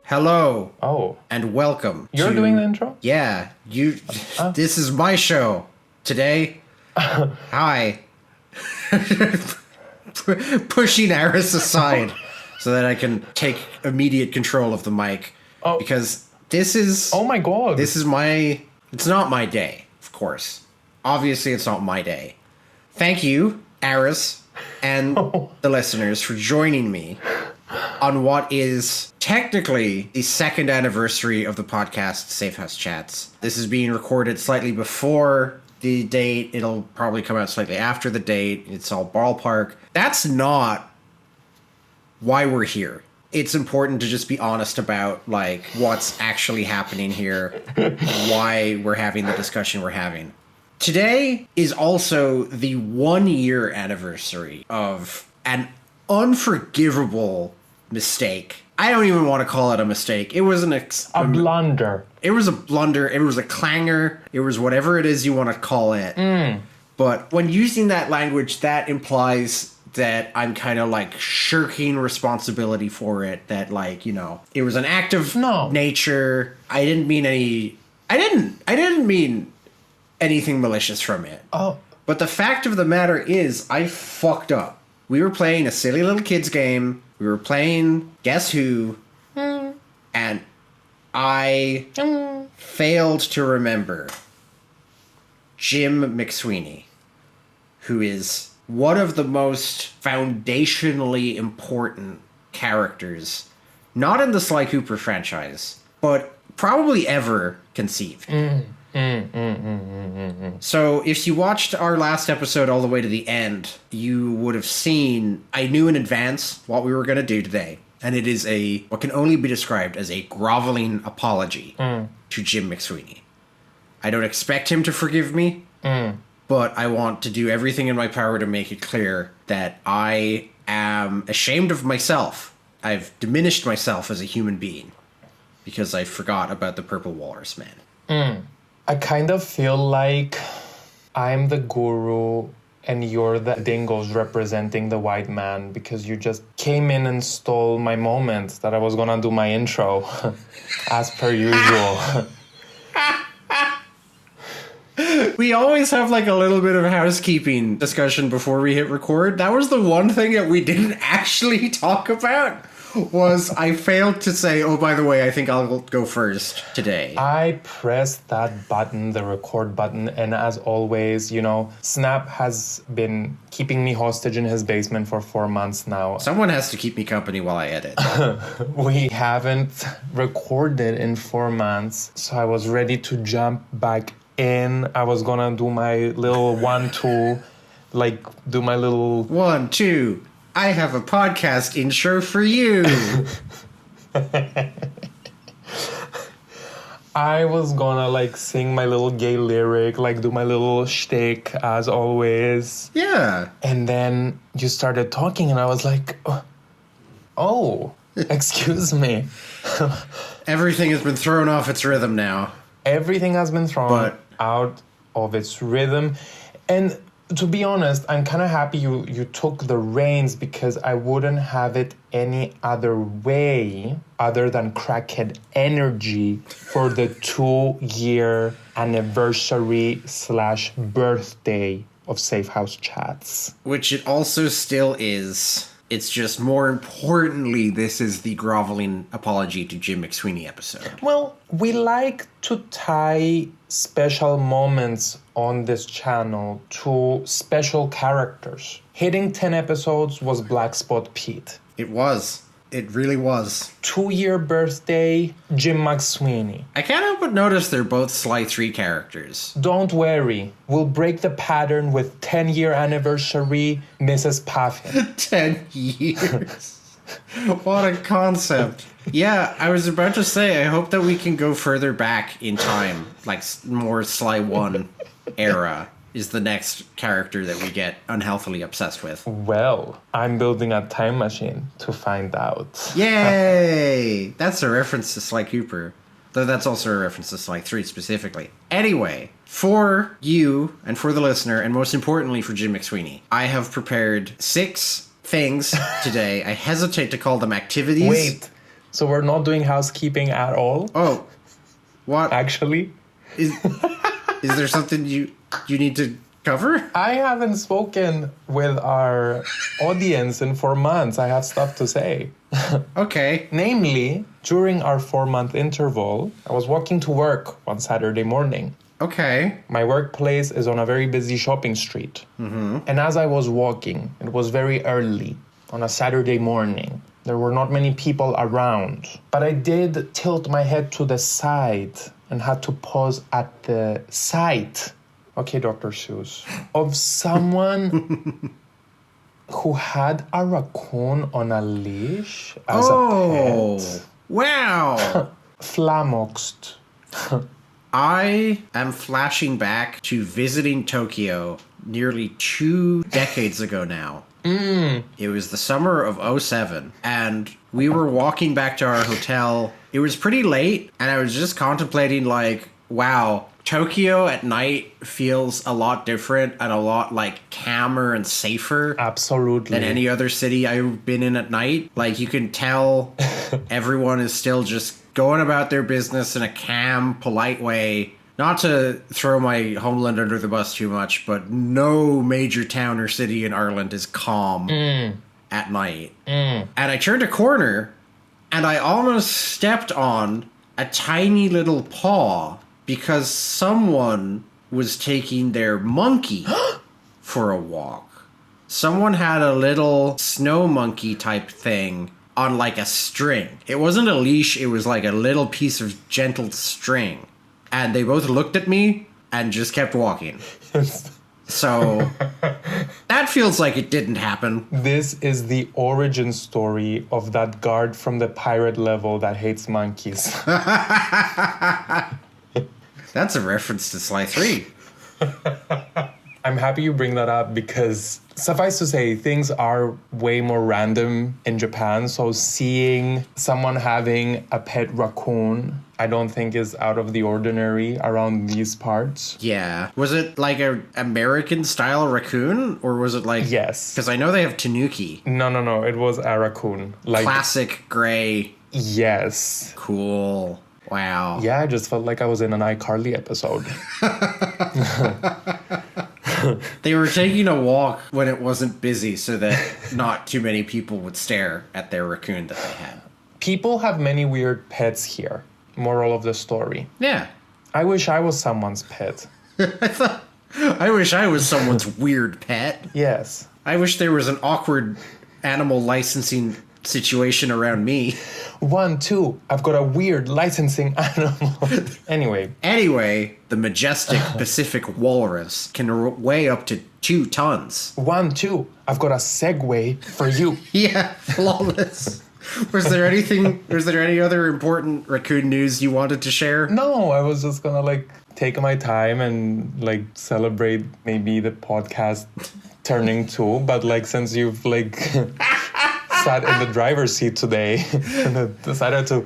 Hello. Oh. And welcome. You're doing the intro? Yeah. This is my show. Today. Hi. Pushing Aris aside so that I can take immediate control of the mic. Oh. Because this is... Oh my god. This is my... It's not my day, of course. Obviously, it's not my day. Thank you, Aris, and the listeners for joining me on what is technically the second anniversary of the podcast Safehouse Chats. This is being recorded slightly before the date. It'll probably come out slightly after the date. It's all ballpark. That's not why we're here. It's important to just be honest about, like, what's actually happening here, why we're having the discussion we're having. Today is also the 1-year anniversary of an unforgivable mistake. I don't even want to call it a mistake. It was a blunder. It was a blunder. It was a clanger. It was whatever it is you want to call it. But when using that language, that implies that I'm kind of like shirking responsibility for it. That, like, you know, it was an act of nature. I didn't mean anything malicious from it. Oh. But the fact of the matter is, I fucked up. We were playing a silly little kids game. We were playing Guess Who. And I failed to remember Jim McSweeney, who is one of the most foundationally important characters, not in the Sly Cooper franchise, but probably ever conceived. So if you watched our last episode all the way to the end, you would have seen I knew in advance what we were going to do today. And it is what can only be described as a groveling apology to Jim McSweeney. I don't expect him to forgive me, but I want to do everything in my power to make it clear that I am ashamed of myself. I've diminished myself as a human being because I forgot about the Purple Walrus Man. I kind of feel like I'm the guru and you're the dingoes representing the white man because you just came in and stole my moment that I was gonna do my intro as per usual. We always have like a little bit of housekeeping discussion before we hit record. That was the one thing that we didn't actually talk about. Was I failed to say, oh, by the way, I think I'll go first today. I pressed that button, the record button, and as always, you know, Snap has been keeping me hostage in his basement for 4 months now. Someone has to keep me company while I edit. We haven't recorded in 4 months, so I was ready to jump back in. I was gonna do my little 1-2, like do my little 1-2. I have a podcast intro for you. I was gonna like sing my little gay lyric, like do my little shtick as always. Yeah. And then you started talking and I was like, oh, excuse me. Everything has been thrown off its rhythm now. Everything has been thrown out of its rhythm. And to be honest, I'm kind of happy you took the reins because I wouldn't have it any other way other than crackhead energy for the 2-year anniversary / birthday of Safehouse Chats. Which it also still is. It's just more importantly, this is the groveling apology to Jim McSweeney episode. Well, we like to tie special moments on this channel to special characters. Hitting 10 episodes was Black Spot Pete. It was. It really was. 2-year birthday, Jim McSweeney. I can't help but notice they're both Sly 3 characters. Don't worry. We'll break the pattern with 10-year anniversary, Mrs. Puffin. 10 years. What a concept. Yeah, I was about to say, I hope that we can go further back in time. Like, more Sly 1 era is the next character that we get unhealthily obsessed with. Well, I'm building a time machine to find out. Yay! That's a reference to Sly Cooper. Though that's also a reference to Sly 3 specifically. Anyway, For you and for the listener, and most importantly for Jim McSweeney, I have prepared 6 things today. I hesitate to call them activities. Wait, so we're not doing housekeeping at all? Oh, what? Actually? Is there something you need to cover? I haven't spoken with our audience in 4 months. I have stuff to say. Okay. Namely, during our 4-month interval, I was walking to work one Saturday morning. Okay. My workplace is on a very busy shopping street. Mm-hmm. And as I was walking, it was very early on a Saturday morning. There were not many people around. But I did tilt my head to the side and had to pause at the sight, okay, Dr. Seuss, of someone who had a raccoon on a leash as a pet. Wow. Flummoxed. I am flashing back to visiting Tokyo nearly 2 decades ago now. It was the summer of 2007, and we were walking back to our hotel. It was pretty late, and I was just contemplating, like, wow, Tokyo at night feels a lot different and a lot, like, calmer and safer. Absolutely. Than any other city I've been in at night. Like, you can tell everyone is still just going about their business in a calm, polite way. Not to throw my homeland under the bus too much, but no major town or city in Ireland is calm at night. And I turned a corner, and I almost stepped on a tiny little paw because someone was taking their monkey for a walk. Someone had a little snow monkey type thing on like a string. It wasn't a leash, it was like a little piece of gentle string. And they both looked at me and just kept walking. So that feels like it didn't happen. This is the origin story of that guard from the pirate level that hates monkeys. That's a reference to Sly 3. I'm happy you bring that up because, suffice to say, things are way more random in Japan. So seeing someone having a pet raccoon, I don't think is out of the ordinary around these parts. Yeah. Was it like a American-style raccoon? Or was it like... Yes. Because I know they have tanuki. No. It was a raccoon. Like classic gray. Yes. Cool. Wow. Yeah, I just felt like I was in an iCarly episode. They were taking a walk when it wasn't busy so that not too many people would stare at their raccoon that they had. People have many weird pets here. Moral of the story. Yeah. I wish I was someone's pet. I wish I was someone's weird pet. Yes. I wish there was an awkward animal licensing situation around me. 1, 2, I've got a weird licensing animal. Anyway, the majestic Pacific walrus can weigh up to 2 tons. 1, 2, I've got a segue for you. Yeah, flawless. Was there any other important raccoon news you wanted to share? No, I was just gonna take my time and celebrate maybe the podcast turning 2, but since you've sat in the driver's seat today and decided to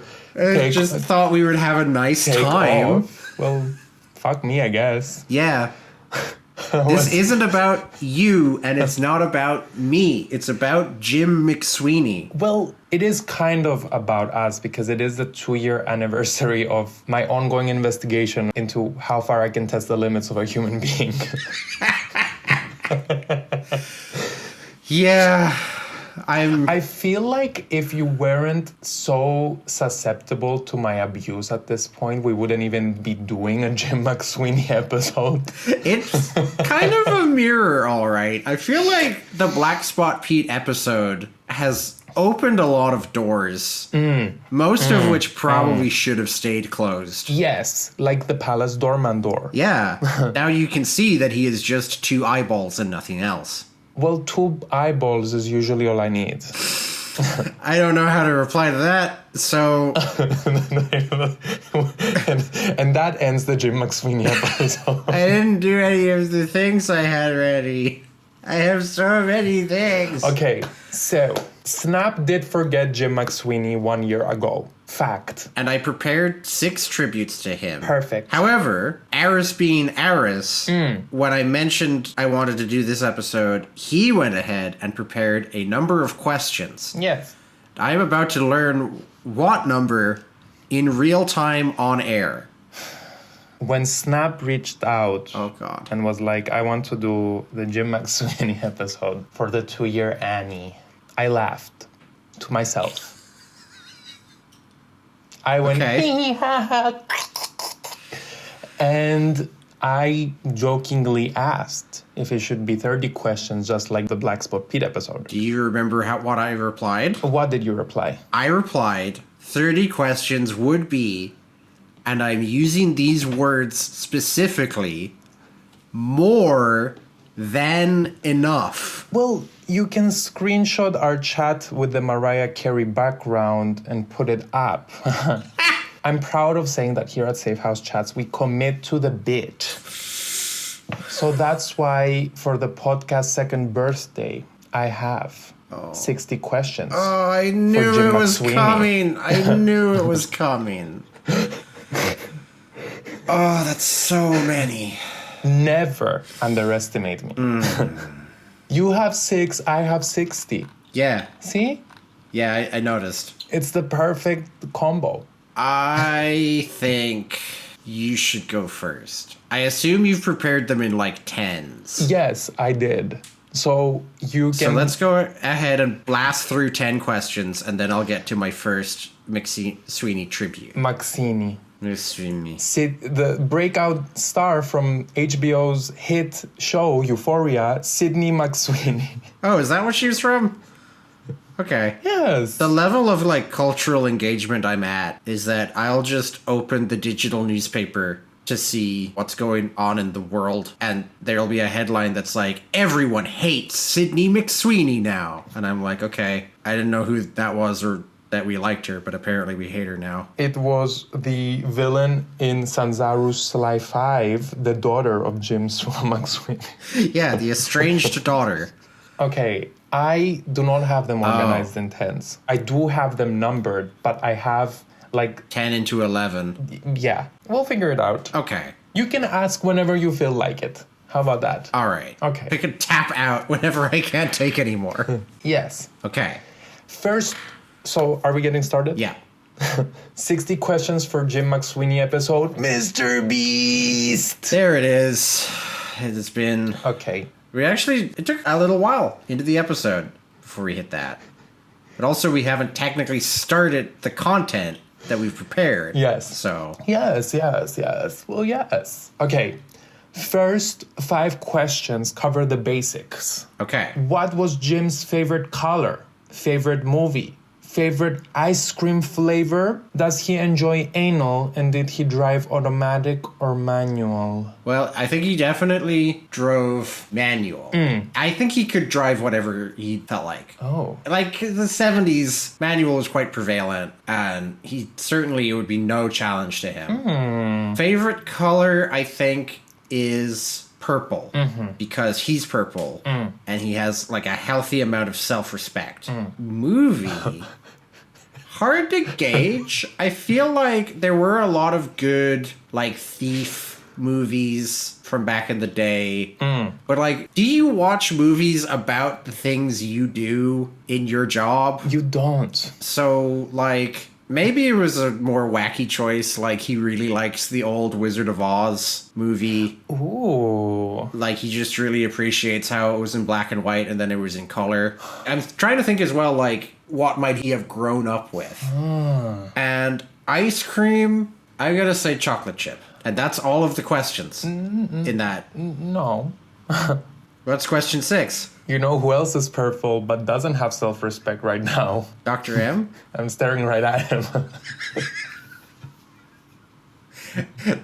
thought we would have a nice time. Off. Well, fuck me, I guess. Yeah. This isn't about you, and it's not about me. It's about Jim McSweeney. Well, it is kind of about us because it is the 2-year anniversary of my ongoing investigation into how far I can test the limits of a human being. Yeah. I feel like if you weren't so susceptible to my abuse at this point, we wouldn't even be doing a Jim McSweeney episode. It's kind of a mirror, all right. I feel like the Black Spot Pete episode has opened a lot of doors, most of which probably should have stayed closed. Yes, like the Palace doorman door. Yeah. Now you can see that he is just 2 eyeballs and nothing else. Well, 2 eyeballs is usually all I need. I don't know how to reply to that, so... and that ends the Jim McSweeney episode. I didn't do any of the things I had ready. I have so many things. Okay, so Snap did forget Jim McSweeney 1 year ago. Fact. And I prepared 6 tributes to him. Perfect. However, Aris being Aris, when I mentioned I wanted to do this episode, he went ahead and prepared a number of questions. Yes. I'm about to learn what number in real time on air. When Snap reached out and was like, I want to do the Jim McSweeney episode for the 2-year Annie, I laughed to myself. I went, and I jokingly asked if it should be 30 questions, just like the Black Spot Pete episode. Do you remember what I replied? What did you reply? I replied, 30 questions would be, and I'm using these words specifically, more than enough. Well, you can screenshot our chat with the Mariah Carey background and put it up. I'm proud of saying that here at Safehouse Chats, we commit to the bit. So that's why for the podcast's 2nd birthday, I have 60 questions. Oh, I knew it was coming. I knew it was coming. Oh, that's so many. Never underestimate me. You have 6, I have 60. Yeah. See? Yeah, I noticed. It's the perfect combo. I think you should go first. I assume you've prepared them in like 10s. Yes, I did. So you can... So let's go ahead and blast through 10 questions, and then I'll get to my first McSweeney tribute. McSweeney. McSweeney. The breakout star from HBO's hit show, Euphoria, Sydney McSweeney. Oh, is that what she was from? Okay. Yes. The level of like cultural engagement I'm at is that I'll just open the digital newspaper to see what's going on in the world, and there'll be a headline that's like, everyone hates Sydney McSweeney now. And I'm like, okay, I didn't know who that was or that we liked her, but apparently we hate her now. It was the villain in Sanzaru's Sly 5, the daughter of Jim McSweeney. Yeah, the estranged daughter. Okay, I do not have them organized in 10s. I do have them numbered, but I have like 10 into 11. Yeah, we'll figure it out. Okay. You can ask whenever you feel like it. How about that? All right. Okay. I can tap out whenever I can't take anymore. Yes. Okay. First, so are we getting started? Yeah. 60 questions for Jim McSweeney episode. Mr. Beast! There it is. It's been... Okay. It took a little while into the episode before we hit that. But also we haven't technically started the content that we've prepared. Yes. So. Yes. Well, yes. Okay. First 5 questions cover the basics. Okay. What was Jim's favorite color? Favorite movie? Favorite ice cream flavor? Does he enjoy anal? And did he drive automatic or manual? Well, I think he definitely drove manual. I think he could drive whatever he felt like. Oh. Like the 70s, manual was quite prevalent, and it would be no challenge to him. Favorite color, I think, is purple, because he's purple, and he has like a healthy amount of self-respect. Movie... Hard to gauge. I feel like there were a lot of good, like, thief movies from back in the day. But, like, do you watch movies about the things you do in your job? You don't. So, like, maybe it was a more wacky choice. Like, he really likes the old Wizard of Oz movie. Ooh. Like, he just really appreciates how it was in black and white and then it was in color. I'm trying to think as well, like, what might he have grown up with? And ice cream, I gotta say chocolate chip. And that's all of the questions in that. No. What's question 6? You know who else is purple but doesn't have self-respect right now? Dr. M? I'm staring right at him.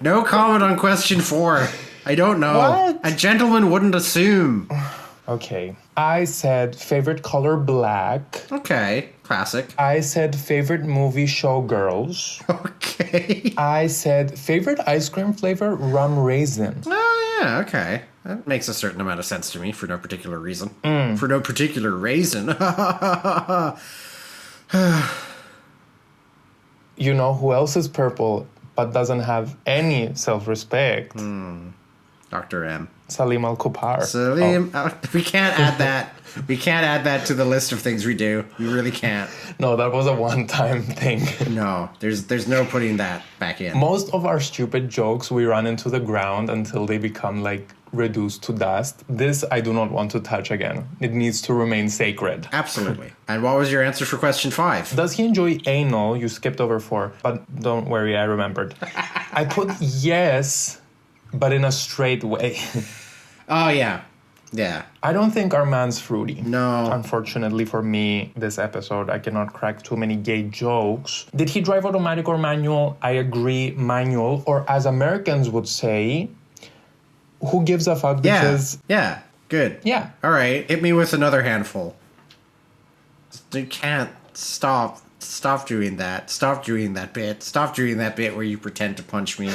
No comment on question 4. I don't know. What? A gentleman wouldn't assume. Okay. I said favorite color black. Okay. Classic. I said favorite movie Showgirls. Okay. I said favorite ice cream flavor rum raisin. Oh, yeah. Okay. That makes a certain amount of sense to me for no particular reason. For no particular reason. You know who else is purple but doesn't have any self-respect? Dr. M. Salim Al-Kupar. Salim, we can't add that. We can't add that to the list of things we do. We really can't. No, that was a one-time thing. No, there's no putting that back in. Most of our stupid jokes, we run into the ground until they become like reduced to dust. This I do not want to touch again. It needs to remain sacred. Absolutely. And what was your answer for question 5? Does he enjoy anal? You skipped over 4, but don't worry, I remembered. I put yes, but in a straight way. Oh, yeah. Yeah. I don't think our man's fruity. No. Unfortunately for me, this episode, I cannot crack too many gay jokes. Did he drive automatic or manual? I agree, manual. Or as Americans would say, who gives a fuck? Because Yeah. Good. Yeah. All right. Hit me with another handful. You can't stop. Stop doing that. Stop doing that bit. Stop doing that bit where you pretend to punch me.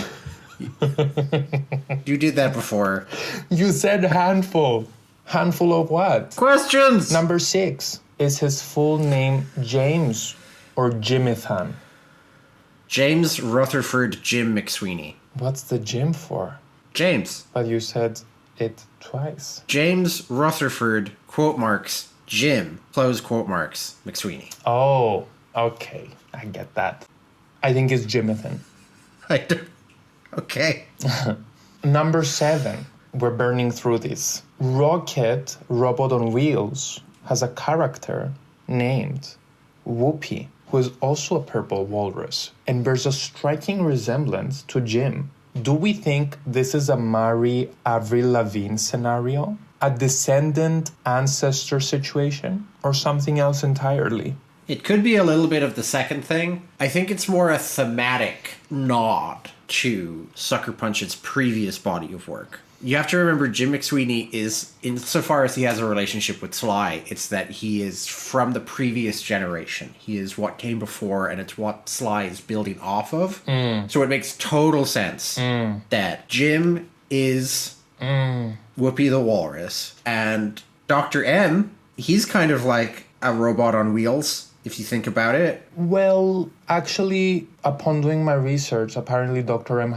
You did that before. You said handful. Handful of what? Questions! Number 6. Is his full name James or Jimithan? James Rutherford Jim McSweeney. What's the Jim for? James. But you said it twice. James Rutherford, quote marks, Jim, close quote marks, McSweeney. Oh, okay. I get that. I think it's Jimithan. Okay. Number 7. We're burning through this. Rocket, Robot on Wheels, has a character named Whoopi, who is also a purple walrus and bears a striking resemblance to Jim. Do we think this is a Mari Avril Lavigne scenario? A descendant ancestor situation? Or something else entirely? It could be a little bit of the second thing. I think it's more a thematic nod to Sucker Punch's previous body of work. You have to remember Jim McSweeney is, insofar as he has a relationship with Sly, it's that he is from the previous generation. He is what came before, and it's what Sly is building off of. So it makes total sense that Jim is Whoopi the Walrus, and Dr. M, he's kind of like a robot on wheels, if you think about it. Well, actually, upon doing my research, apparently Dr. M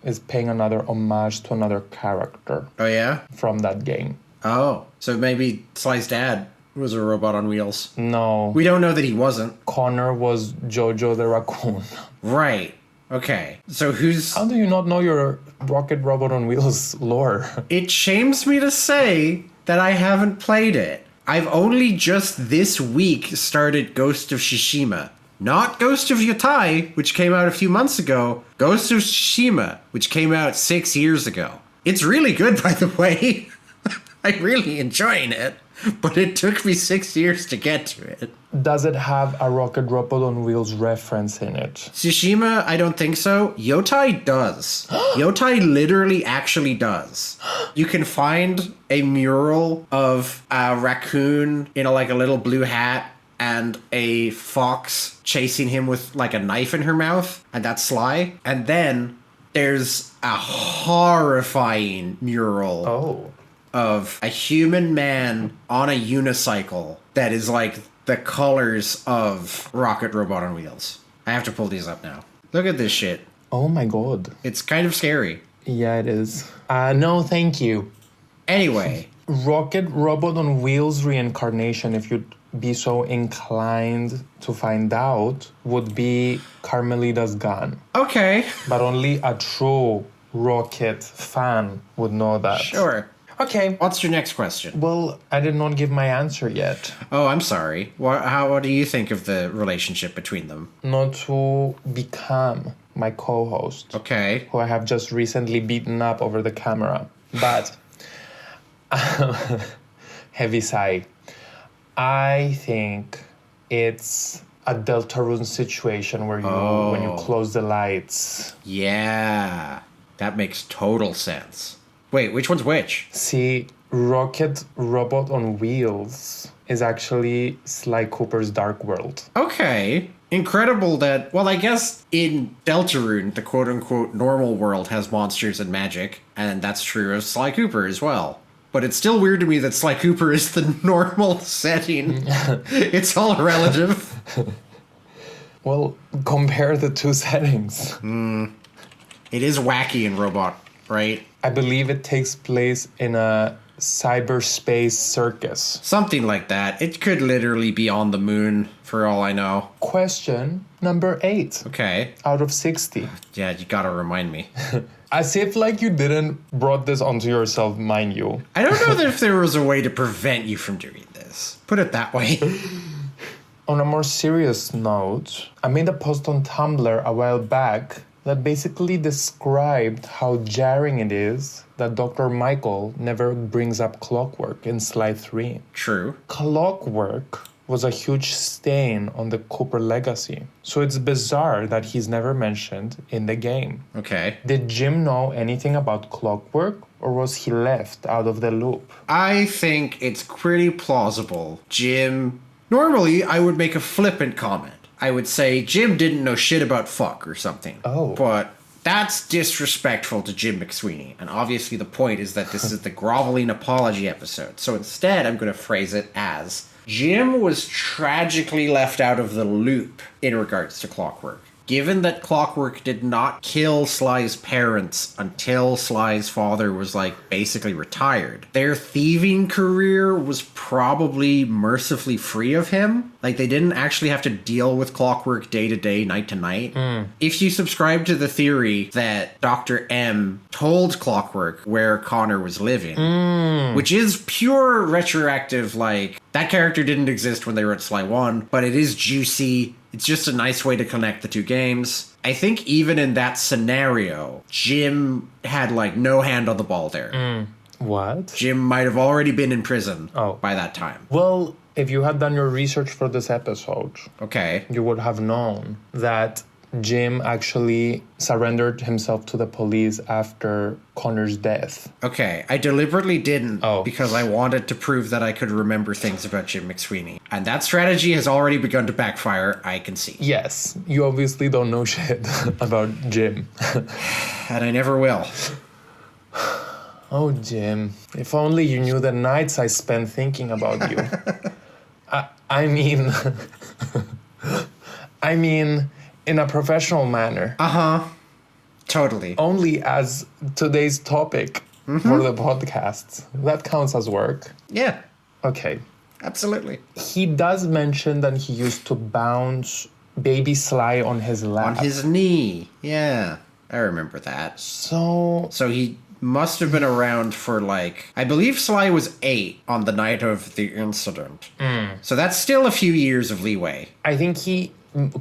is paying another homage to another character. Oh, yeah? From that game. Oh, so maybe Sly's dad was a robot on wheels. No. We don't know that he wasn't. Connor was Jojo the raccoon. Right. Okay. So who's... How do you not know your Rocket Robot on Wheels lore? It shames me to say that I haven't played it. I've only just this week started Ghost of Tsushima. Not Ghost of Yotai, which came out a few months ago. Ghost of Tsushima, which came out 6 years ago. It's really good, by the way. I'm really enjoying it. But it took me 6 years to get to it. Does it have a Rocket Robot on Wheels reference in it? Tsushima, I don't think so. Yotai does. Yotai literally actually does. You can find a mural of a raccoon in a little blue hat and a fox chasing him with like a knife in her mouth, and that's Sly. And then there's a horrifying mural of a human man on a unicycle that is like the colors of Rocket Robot on Wheels. I have to pull these up now. Look at this shit. Oh my god. It's kind of scary. Yeah, it is. No, thank you. Anyway. Rocket Robot on Wheels reincarnation, if you'd be so inclined to find out, would be Carmelita's gun. Okay. But only a true Rocket fan would know that. Sure. Okay. What's your next question? Well, I did not give my answer yet. Oh, I'm sorry. What do you think of the relationship between them? Not to become my co-host. Okay. Who I have just recently beaten up over the camera. But, heavy sigh. I think it's a Deltarune situation where when you close the lights. Yeah. That makes total sense. Wait, which one's which? See, Rocket Robot on Wheels is actually Sly Cooper's Dark World. Okay. Incredible that, well, I guess in Deltarune, the quote-unquote normal world has monsters and magic, and that's true of Sly Cooper as well. But it's still weird to me that Sly Cooper is the normal setting. It's all relative. Well, compare the two settings. It is wacky in Robot, right? I believe it takes place in a cyberspace circus. Something like that. It could literally be on the moon, for all I know. Question number 8. Okay. Out of 60. Yeah, you gotta remind me. As if like you didn't brought this onto yourself, mind you. I don't know if there was a way to prevent you from doing this. Put it that way. On a more serious note, I made a post on Tumblr a while back that basically described how jarring it is that Dr. Michael never brings up Clockwork in Slide 3. True. Clockwork was a huge stain on the Cooper legacy, so it's bizarre that he's never mentioned in the game. Okay. Did Jim know anything about Clockwork, or was he left out of the loop? I think it's pretty plausible. Jim... Normally, I would make a flippant comment. I would say Jim didn't know shit about fuck or something. Oh. But that's disrespectful to Jim McSweeney. And obviously the point is that this is the groveling apology episode. So instead, I'm going to phrase it as Jim was tragically left out of the loop in regards to Clockwork. Given that Clockwork did not kill Sly's parents until Sly's father was, basically retired, their thieving career was probably mercifully free of him. They didn't actually have to deal with Clockwork day to day, night to night. If you subscribe to the theory that Dr. M told Clockwork where Connor was living, which is pure retroactive, that character didn't exist when they wrote Sly 1, but it is juicy. It's just a nice way to connect the two games. I think even in that scenario, Jim had, no hand on the ball there. What? Jim might have already been in prison by that time. Well, if you had done your research for this episode, Okay. you would have known that Jim actually surrendered himself to the police after Connor's death. Okay, I deliberately didn't Oh. because I wanted to prove that I could remember things about Jim McSweeney. And that strategy has already begun to backfire, I can see. Yes, you obviously don't know shit about Jim. And I never will. Oh, Jim, if only you knew the nights I spent thinking about you. I mean, in a professional manner. Uh-huh. Totally. Only as today's topic for the podcast. That counts as work. Yeah, Okay. absolutely. He does mention that he used to bounce baby Sly on his lap. On his knee. Yeah, I remember that. So So he must have been around for I believe Sly was 8 on the night of the incident. So that's still a few years of leeway. I think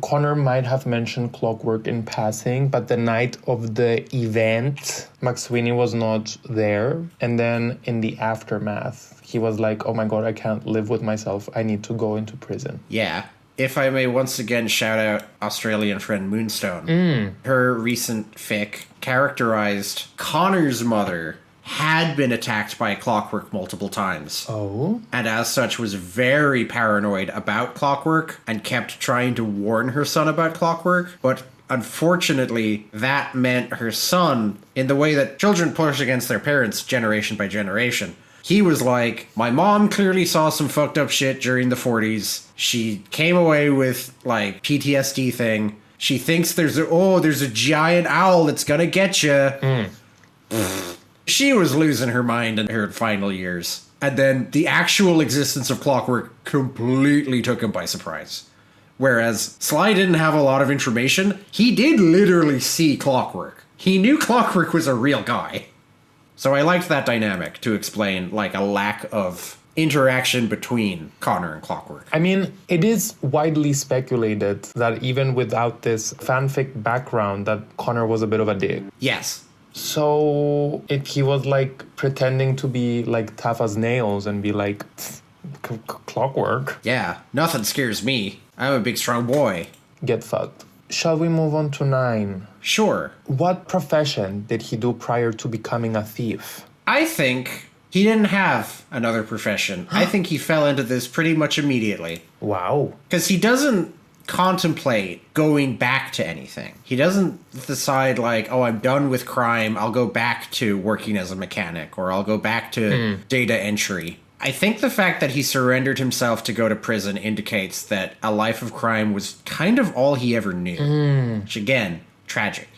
Connor might have mentioned Clockwork in passing, but the night of the event, McSweeney was not there. And then in the aftermath, he was like, oh my God, I can't live with myself. I need to go into prison. Yeah. If I may once again shout out Australian friend Moonstone. Her recent fic characterized Connor's mother had been attacked by Clockwork multiple times. Oh? And as such was very paranoid about Clockwork and kept trying to warn her son about Clockwork. But unfortunately, that meant her son, in the way that children push against their parents generation by generation, he was like, my mom clearly saw some fucked up shit during the 40s. She came away with, PTSD thing. She thinks there's a giant owl that's gonna get you. She was losing her mind in her final years. And then the actual existence of Clockwork completely took him by surprise. Whereas Sly didn't have a lot of information, he did literally see Clockwork. He knew Clockwork was a real guy. So I liked that dynamic to explain, a lack of interaction between Connor and Clockwork. I mean, it is widely speculated that even without this fanfic background, that Connor was a bit of a dick. Yes. So if he was pretending to be tough as nails and be Clockwork, Yeah, nothing scares me. I'm a big strong boy. get fucked. Shall we move on to 9? Sure. What profession did he do prior to becoming a thief? I think he didn't have another profession. I think he fell into this pretty much immediately. Wow. Because he doesn't contemplate going back to anything. He doesn't decide I'm done with crime, I'll go back to working as a mechanic, or I'll go back to data entry. I think the fact that he surrendered himself to go to prison indicates that a life of crime was kind of all he ever knew. Which, again, tragic.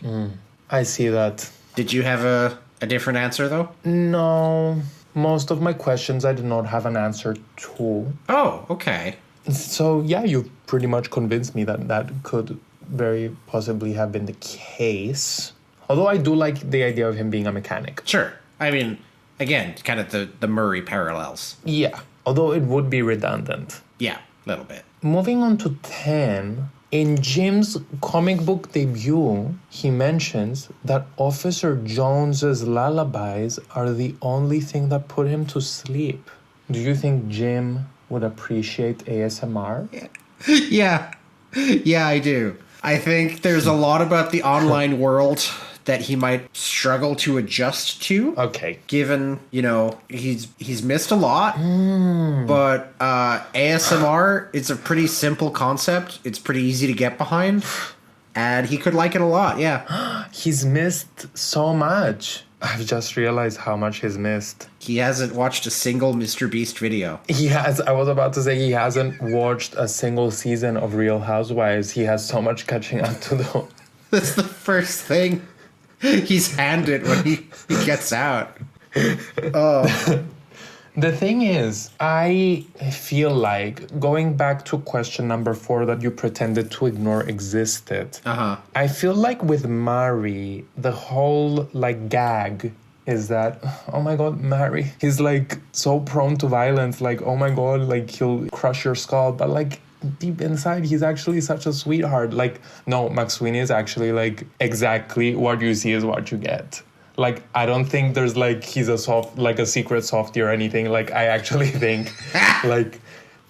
I see that. Did you have a different answer, though? No. Most of my questions I did not have an answer to. Oh, okay. So, yeah, you pretty much convinced me that that could very possibly have been the case. Although I do like the idea of him being a mechanic. Sure. I mean, again, kind of the Murray parallels. Yeah. Although it would be redundant. Yeah, a little bit. Moving on to 10, in Jim's comic book debut, he mentions that Officer Jones's lullabies are the only thing that put him to sleep. Do you think Jim would appreciate ASMR? Yeah. Yeah, I do. I think there's a lot about the online world that he might struggle to adjust to. Okay. Given, he's missed a lot. But ASMR, it's a pretty simple concept. It's pretty easy to get behind. And he could like it a lot, yeah. He's missed so much. I've just realized how much he's missed. He hasn't watched a single Mr. Beast video. He has. I was about to say he hasn't watched a single season of Real Housewives. He has so much catching up to do. That's the first thing he's handed when he gets out. Oh. The thing is, I feel like going back to question number 4 that you pretended to ignore existed. I feel like with Mari, the whole gag is that, oh my god, Mari, he's so prone to violence, oh my god, he'll crush your skull, but deep inside he's actually such a sweetheart. No, McSweeney is actually exactly what you see is what you get. I don't think there's he's a secret softie or anything. I actually think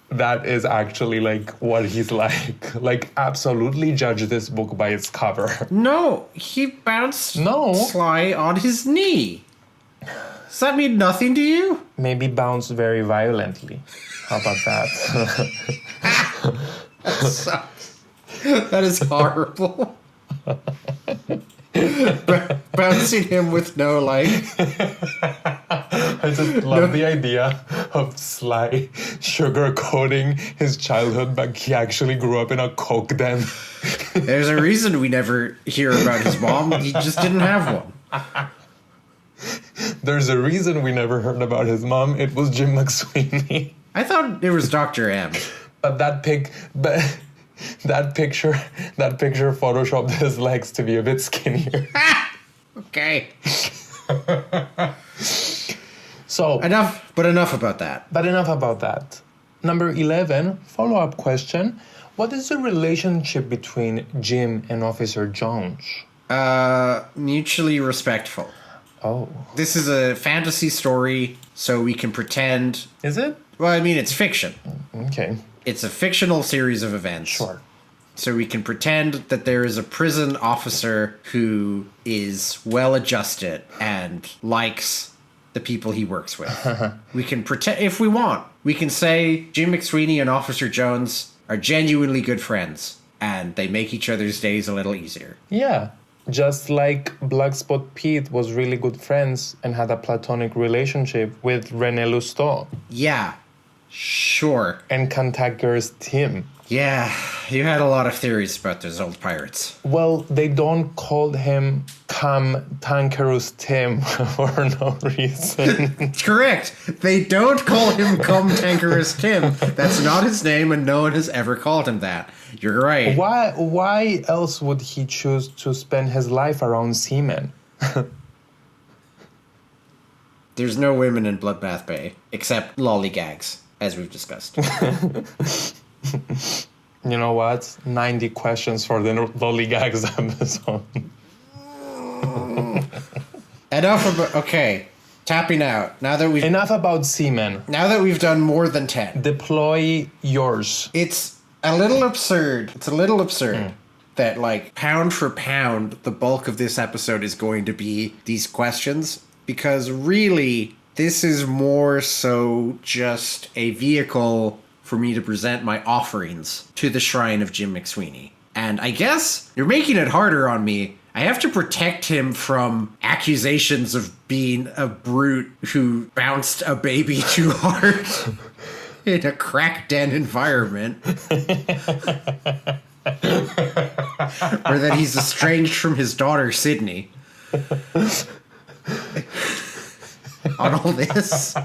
that is actually what he's like. Absolutely judge this book by its cover. No, he bounced Sly on his knee. Does that mean nothing to you? Maybe bounced very violently. How about that? That sucks. That is horrible. Bouncing him with no I just love the idea of Sly sugarcoating his childhood, but he actually grew up in a coke den. There's a reason we never hear about his mom. He just didn't have one. There's a reason we never heard about his mom. It was Jim McSweeney. I thought it was Dr. M. But that picture photoshopped his legs to be a bit skinnier. Okay. So enough about that. But enough about that. Number 11, follow-up question. What is the relationship between Jim and Officer Jones? Mutually respectful. Oh. This is a fantasy story, so we can pretend... Is it? Well, I mean, it's fiction. Okay. It's a fictional series of events. Sure. So we can pretend that there is a prison officer who is well-adjusted and likes the people he works with. We can pretend, if we want, we can say Jim McSweeney and Officer Jones are genuinely good friends, and they make each other's days a little easier. Yeah. Just like Blackspot Pete was really good friends and had a platonic relationship with René Lousteau. Yeah. Sure. And Cantankerous Tim. Yeah, you had a lot of theories about those old pirates. Well, they don't call him Cantankerous Tim for no reason. Correct. They don't call him Cantankerous Tim. That's not his name, and no one has ever called him that. You're right. Why else would he choose to spend his life around seamen? There's no women in Bloodbath Bay, except lollygags, as we've discussed. You know what? 90 questions for the lollygags episode. Enough about... Okay, tapping out. Enough about seamen. Now that we've done more than 10. Deploy yours. It's a little absurd. That, pound for pound, the bulk of this episode is going to be these questions. Because really, this is more so just a vehicle for me to present my offerings to the shrine of Jim McSweeney. And I guess you're making it harder on me I have to protect him from accusations of being a brute who bounced a baby too hard in a crack den environment. Or that he's estranged from his daughter, Sydney. On all this.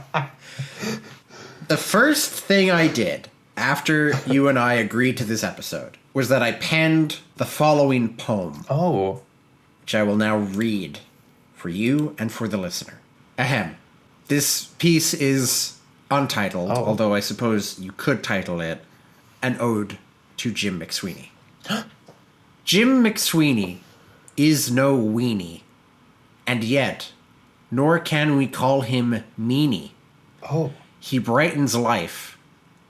The first thing I did after you and I agreed to this episode was that I penned the following poem. Oh. Which I will now read for you and for the listener. Ahem. This piece is untitled, although I suppose you could title it An Ode to Jim McSweeney. Jim McSweeney is no weenie, and yet, nor can we call him meanie. Oh. He brightens life,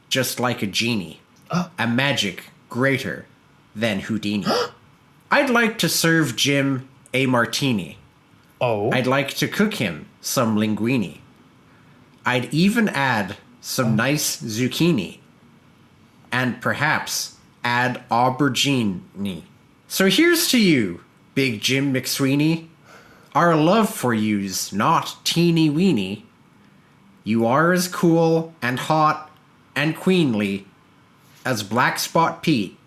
just like a genie, a magic greater than Houdini. I'd like to serve Jim a martini. Oh. I'd like to cook him some linguine. I'd even add some nice zucchini. And perhaps add aubergine. So here's to you, Big Jim McSweeney. Our love for you's not teeny weeny. You are as cool and hot and queenly as Black Spot Pete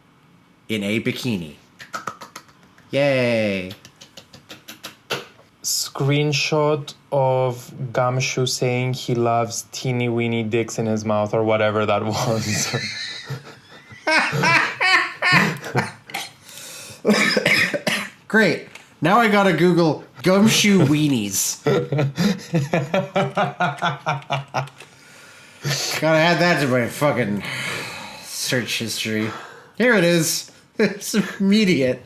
in a bikini. Yay. Screenshot of Gumshoe saying he loves teeny weeny dicks in his mouth or whatever that was. Great. Now I gotta Google gumshoe weenies. Gotta add that to my fucking search history. Here it is. It's immediate.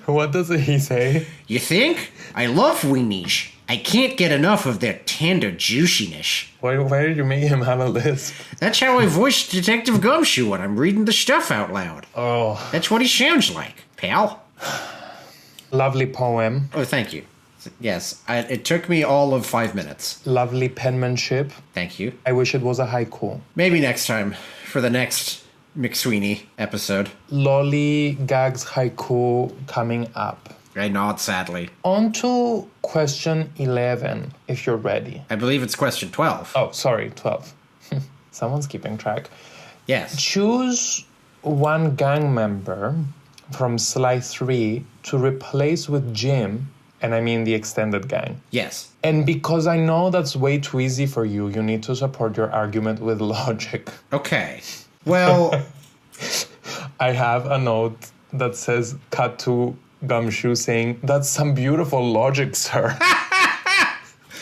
What does he say? You think? I love weenies. I can't get enough of their tender juiciness. Why did you make him have a lisp? That's how I voice Detective Gumshoe when I'm reading the stuff out loud. Oh. That's what he sounds like, pal. Lovely poem. Oh, thank you. Yes, it took me all of 5 minutes. Lovely penmanship. Thank you. I wish it was a haiku. Maybe next time, for the next McSweeney episode. Lolly Gags haiku coming up. I nod sadly. On to question 11, if you're ready. I believe it's question 12. Oh, sorry, 12. Someone's keeping track. Yes. Choose one gang member from Sly 3 to replace with Jim, and I mean the extended gang. Yes. And because I know that's way too easy for you, you need to support your argument with logic. Okay. Well... I have a note that says, cut to Gumshoe saying, that's some beautiful logic, sir.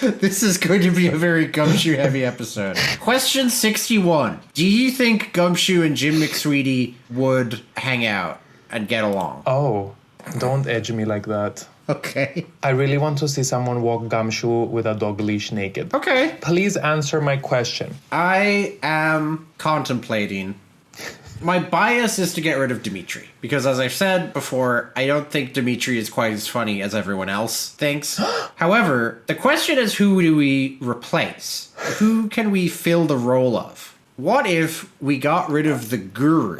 This is going to be a very Gumshoe-heavy episode. Question 61. Do you think Gumshoe and Jim McSweeny would hang out and get along? Oh, don't edge me like that. Okay. I really want to see someone walk Gumshoe with a dog leash naked. Okay. Please answer my question. I am contemplating. My bias is to get rid of Dimitri. Because as I've said before, I don't think Dimitri is quite as funny as everyone else thinks. However, the question is, who do we replace? Who can we fill the role of? What if we got rid of the guru?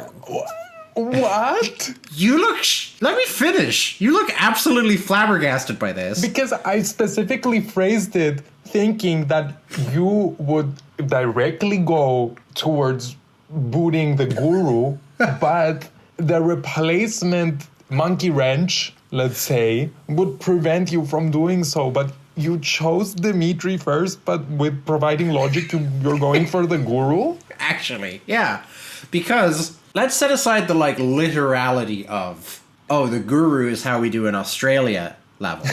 What? You look... Let me finish. You look absolutely flabbergasted by this. Because I specifically phrased it thinking that you would directly go towards booting the guru, but the replacement monkey wrench, let's say, would prevent you from doing so. But you chose Dimitri first, but with providing logic, you're going for the guru? Actually, yeah. Because let's set aside the, literality of, oh, the guru is how we do in Australia level.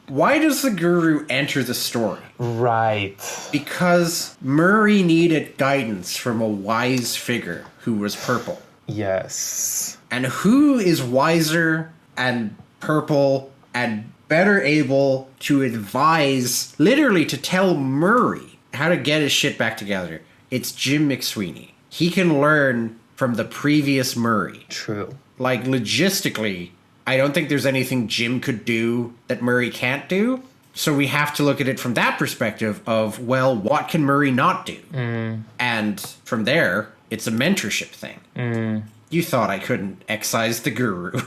Why does the guru enter the story? Right. Because Murray needed guidance from a wise figure who was purple. Yes. And who is wiser and purple and better able to advise, literally to tell Murray how to get his shit back together? It's Jim McSweeney. He can learn from the previous Murray. True. Logistically, I don't think there's anything Jim could do that Murray can't do. So we have to look at it from that perspective of, well, what can Murray not do? And from there, it's a mentorship thing. You thought I couldn't excise the guru.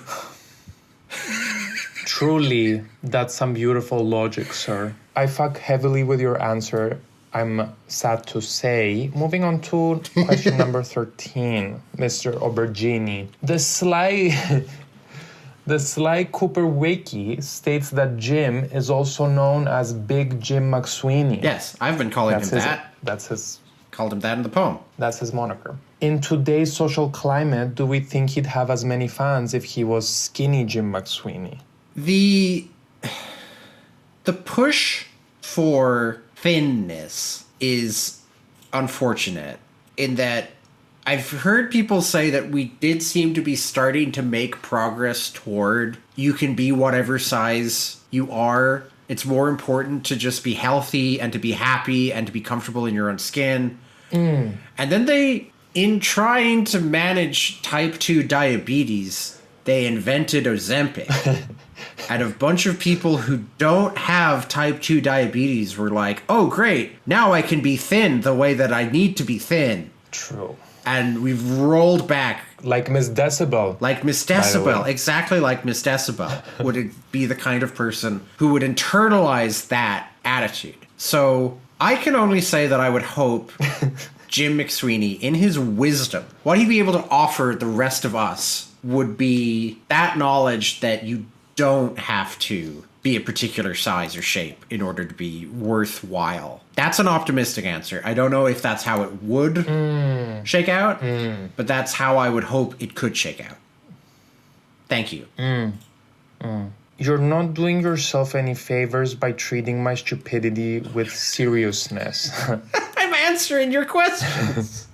Truly, that's some beautiful logic, sir. I fuck heavily with your answer, I'm sad to say. Moving on to question number 13, Mr. Aubergine. The Sly Cooper Wiki states that Jim is also known as Big Jim McSweeney. Yes, I've been calling him that. That's his... Called him that in the poem. That's his moniker. In today's social climate, do we think he'd have as many fans if he was skinny Jim McSweeney? The push for thinness is unfortunate in that I've heard people say that we did seem to be starting to make progress toward you can be whatever size you are. It's more important to just be healthy and to be happy and to be comfortable in your own skin. And then in trying to manage type 2 diabetes, they invented Ozempic. And a bunch of people who don't have type 2 diabetes were like, oh, great, now I can be thin the way that I need to be thin. True. And we've rolled back. Like Miss Decibel. Like Miss Decibel. Exactly like Miss Decibel would be the kind of person who would internalize that attitude. So I can only say that I would hope Jim McSweeney, in his wisdom, what he'd be able to offer the rest of us would be that knowledge that you don't have to be a particular size or shape in order to be worthwhile. That's an optimistic answer. I don't know if that's how it would shake out, but that's how I would hope it could shake out. Thank you. You're not doing yourself any favors by treating my stupidity with seriousness. I'm answering your questions.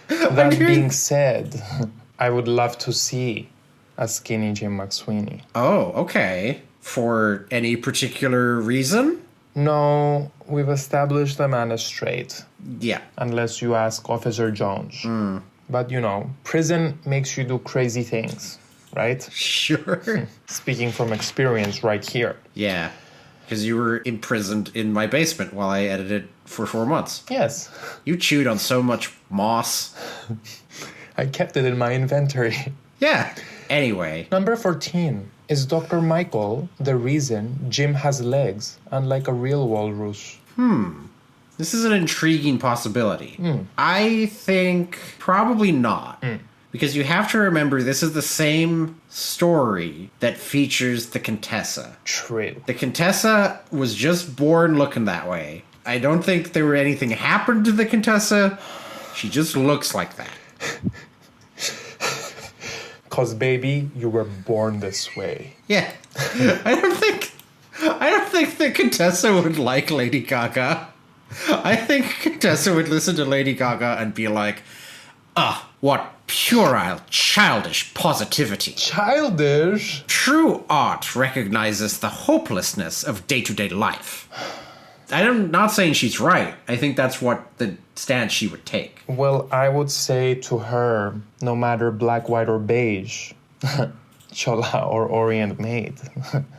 That being said, I would love to see a skinny Jim McSweeney. Oh, okay. For any particular reason? No, we've established the man is straight. Yeah. Unless you ask Officer Jones. But you know, prison makes you do crazy things, right? Sure. Speaking from experience right here. Yeah. Because you were imprisoned in my basement while I edited for 4 months. Yes. You chewed on so much moss. I kept it in my inventory. Yeah. Anyway. Number 14. Is Dr. Michael the reason Jim has legs, unlike a real walrus? This is an intriguing possibility. I think probably not. Because you have to remember this is the same story that features the Contessa. True. The Contessa was just born looking that way. I don't think there were anything happened to the Contessa. She just looks like that. 'Cause baby, you were born this way. Yeah. I don't think the Contessa would like Lady Gaga. I think Contessa would listen to Lady Gaga and be like, what puerile, childish positivity. Childish? True art recognizes the hopelessness of day-to-day life. I'm not saying she's right. I think that's what the stance she would take. Well, I would say to her, no matter black, white, or beige, Chola or Orient maid.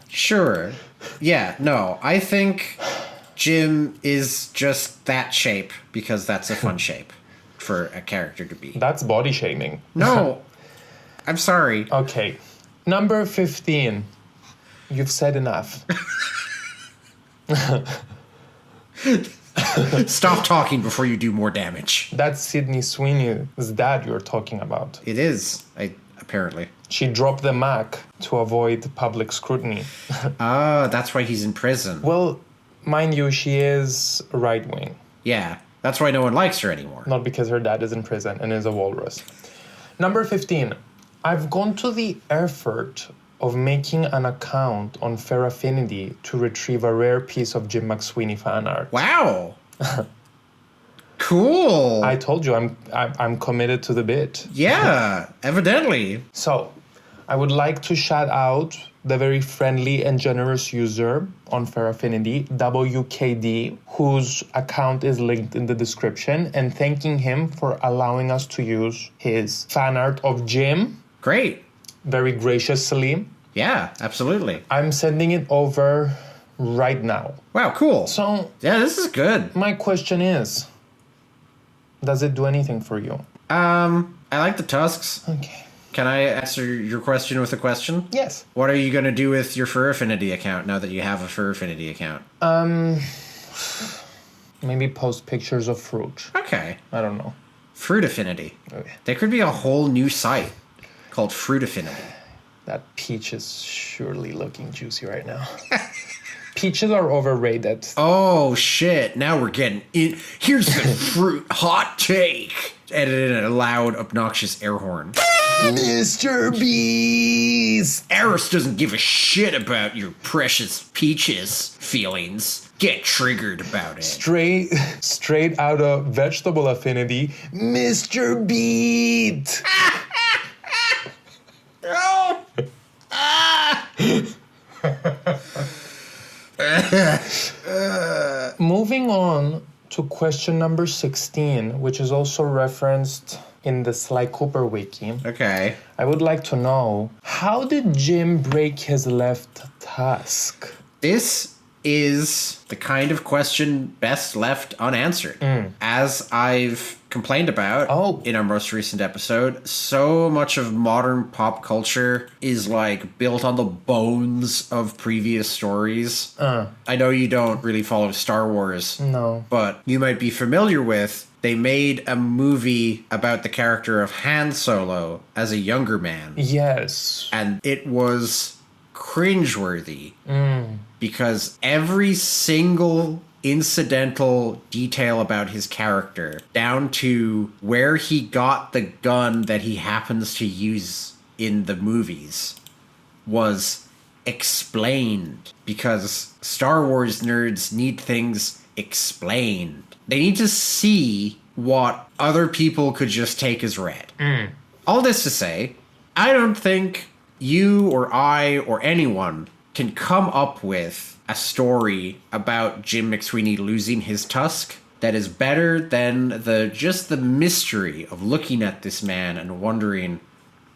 Sure. Yeah, no, I think Jim is just that shape because that's a fun shape for a character to be. That's body shaming. No, I'm sorry. Okay. Number 15. You've said enough. Stop talking before you do more damage. That's Sydney Sweeney's dad you're talking about. It is, apparently. She dropped the Mac to avoid public scrutiny. That's why he's in prison. Well, mind you, she is right-wing. Yeah, that's why no one likes her anymore. Not because her dad is in prison and is a walrus. Number 15. I've gone to the effort of making an account on Fur Affinity to retrieve a rare piece of Jim McSweeney fan art. Wow. Cool. I told you I'm committed to the bit. Yeah, evidently. So, I would like to shout out the very friendly and generous user on Fur Affinity, WKD, whose account is linked in the description, and thanking him for allowing us to use his fan art of Jim. Great. Very graciously. Yeah, absolutely. I'm sending it over right now. Wow, cool. So, yeah, this is good. my question is, does it do anything for you? I like the tusks. Okay. Can I answer your question with a question? Yes. What are you going to do with your Fur Affinity account now that you have a Fur Affinity account? Maybe post pictures of fruit. Okay. I don't know. Fruit Affinity. Okay. There could be a whole new site called Fruit Affinity. That peach is surely looking juicy right now. Peaches are overrated. Oh, shit. Now we're getting in. Here's the fruit hot take. Edited in a loud, obnoxious air horn. Mr. Beast! Eris doesn't give a shit about your precious peaches feelings. Get triggered about it. Straight out of Vegetable Affinity, Mr. Beat! No! Moving on to question number 16, which is also referenced in the Sly Cooper wiki. Okay. I would like to know, how did Jim break his left tusk? This is the kind of question best left unanswered. As I've complained about in our most recent episode, so much of modern pop culture is like built on the bones of previous stories. I know you don't really follow Star Wars. No. But you might be familiar with, they made a movie about the character of Han Solo as a younger man. Yes. And it was cringeworthy. Because every single incidental detail about his character, down to where he got the gun that he happens to use in the movies, was explained. Because Star Wars nerds need things explained. They need to see what other people could just take as read. All this to say, I don't think you or I or anyone can come up with a story about Jim McSweeney losing his tusk that is better than the mystery of looking at this man and wondering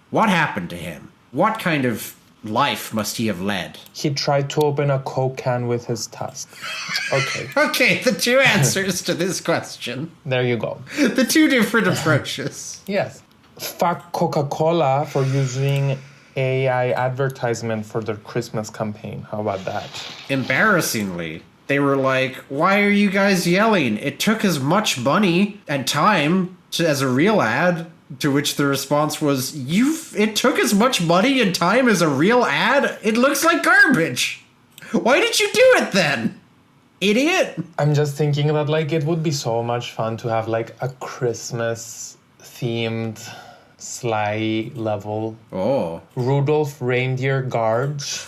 what happened to him. What kind of life must he have led? He tried to open a Coke can with his tusk. Okay. Okay, the two answers to this question. There you go. The two different approaches. Yes. Fuck Coca-Cola for using AI advertisement for their Christmas campaign. How about that? Embarrassingly, they were like, why are you guys yelling? It took as much money and time as a real ad. To which the response was, it took as much money and time as a real ad? It looks like garbage. Why did you do it then? Idiot. I'm just thinking that, like, it would be so much fun to have, like, a Christmas-themed Sly level. Oh. Rudolph Reindeer Guards.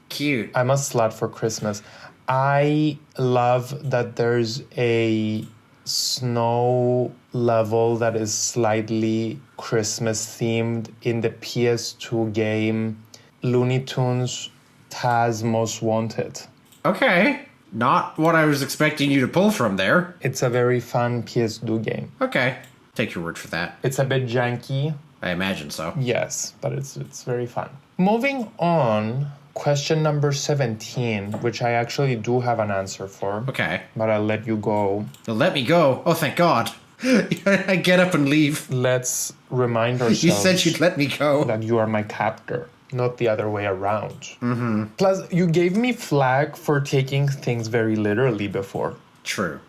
Cute. I'm a slut for Christmas. I love that there's a snow level that is slightly Christmas themed in the PS2 game Looney Tunes Taz Most Wanted. Okay. Not what I was expecting you to pull from there. It's a very fun PS2 game. Okay. Take your word for that. It's a bit janky. I imagine so. Yes, but it's very fun. Moving on, question number 17, which I actually do have an answer for. Okay. But I'll let you go. Let me go. Oh, thank God. I get up and leave. Let's remind ourselves. You said you'd let me go. That you are my captor, not the other way around. Mm-hmm. Plus, you gave me flag for taking things very literally before. True.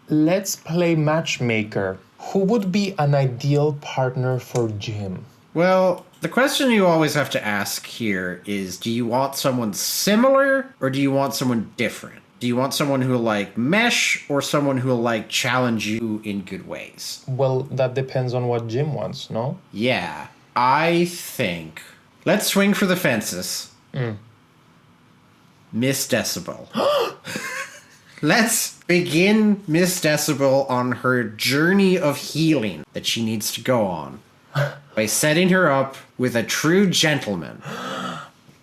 Let's play matchmaker. Who would be an ideal partner for Jim? Well, the question you always have to ask here is, do you want someone similar or do you want someone different? Do you want someone who will like mesh or someone who will like challenge you in good ways? Well, that depends on what Jim wants, no? Yeah, I think... Let's swing for the fences. Miss Decibel. Let's begin Miss Decibel on her journey of healing that she needs to go on by setting her up with a true gentleman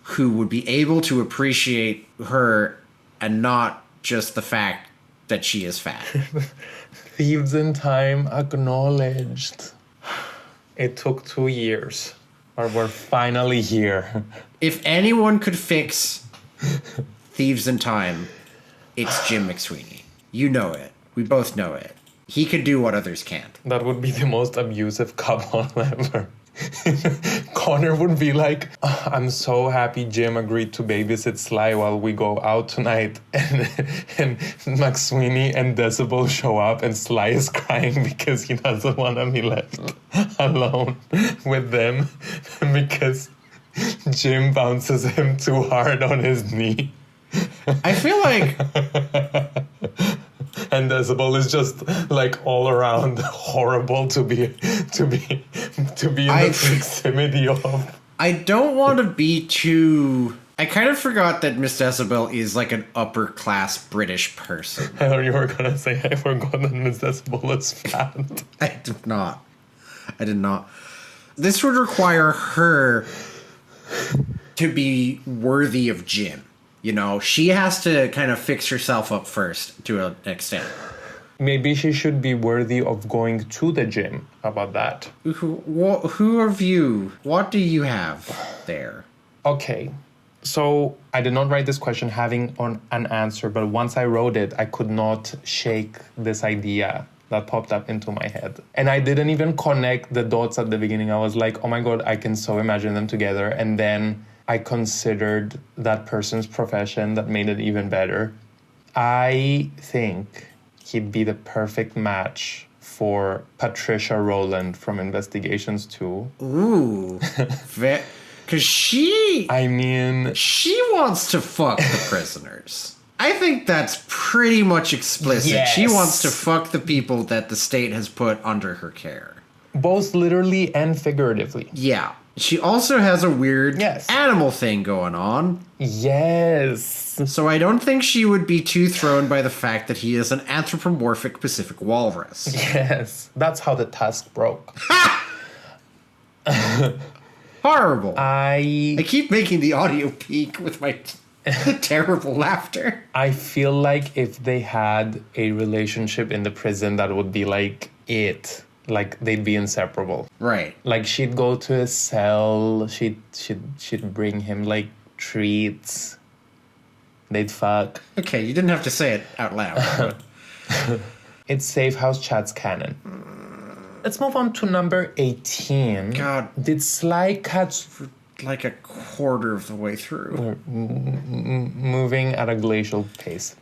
who would be able to appreciate her and not just the fact that she is fat. Thieves in Time acknowledged. It took 2 years, but we're finally here. If anyone could fix Thieves in Time, it's Jim McSweeney. You know it. We both know it. He could do what others can't. That would be the most abusive couple ever. Connor would be like, I'm so happy Jim agreed to babysit Sly while we go out tonight. And McSweeney and Decibel show up and Sly is crying because he doesn't want to be left alone with them because Jim bounces him too hard on his knee. I feel like... And Decibel is just like all around horrible to be in the proximity of. I don't want to be too... I kind of forgot that Miss Decibel is like an upper class British person. I thought you were gonna say I forgot that Miss Decibel is fat. I did not. This would require her to be worthy of Jim. You know, she has to kind of fix herself up first to an extent. Maybe she should be worthy of going to the gym. How about that? Who of you? What do you have there? Okay. So I did not write this question having an answer, but once I wrote it, I could not shake this idea that popped up into my head. And I didn't even connect the dots at the beginning. I was like, oh my God, I can so imagine them together. And then I considered that person's profession that made it even better. I think he'd be the perfect match for Patricia Rowland from Investigations 2. Ooh. Because she wants to fuck the prisoners. I think that's pretty much explicit. Yes. She wants to fuck the people that the state has put under her care. Both literally and figuratively. Yeah. She also has a weird animal thing going on. Yes. So I don't think she would be too thrown by the fact that he is an anthropomorphic Pacific walrus. Yes. That's how the tusk broke. Horrible. I keep making the audio peak with my terrible laughter. I feel like if they had a relationship in the prison, that would be like it. Like they'd be inseparable. Right. Like she'd go to his cell, she'd bring him like treats. They'd fuck. Okay, you didn't have to say it out loud. It's Safehouse Chat's canon. Let's move on to number 18. God. Did Sly catch... Like a quarter of the way through. We're moving at a glacial pace.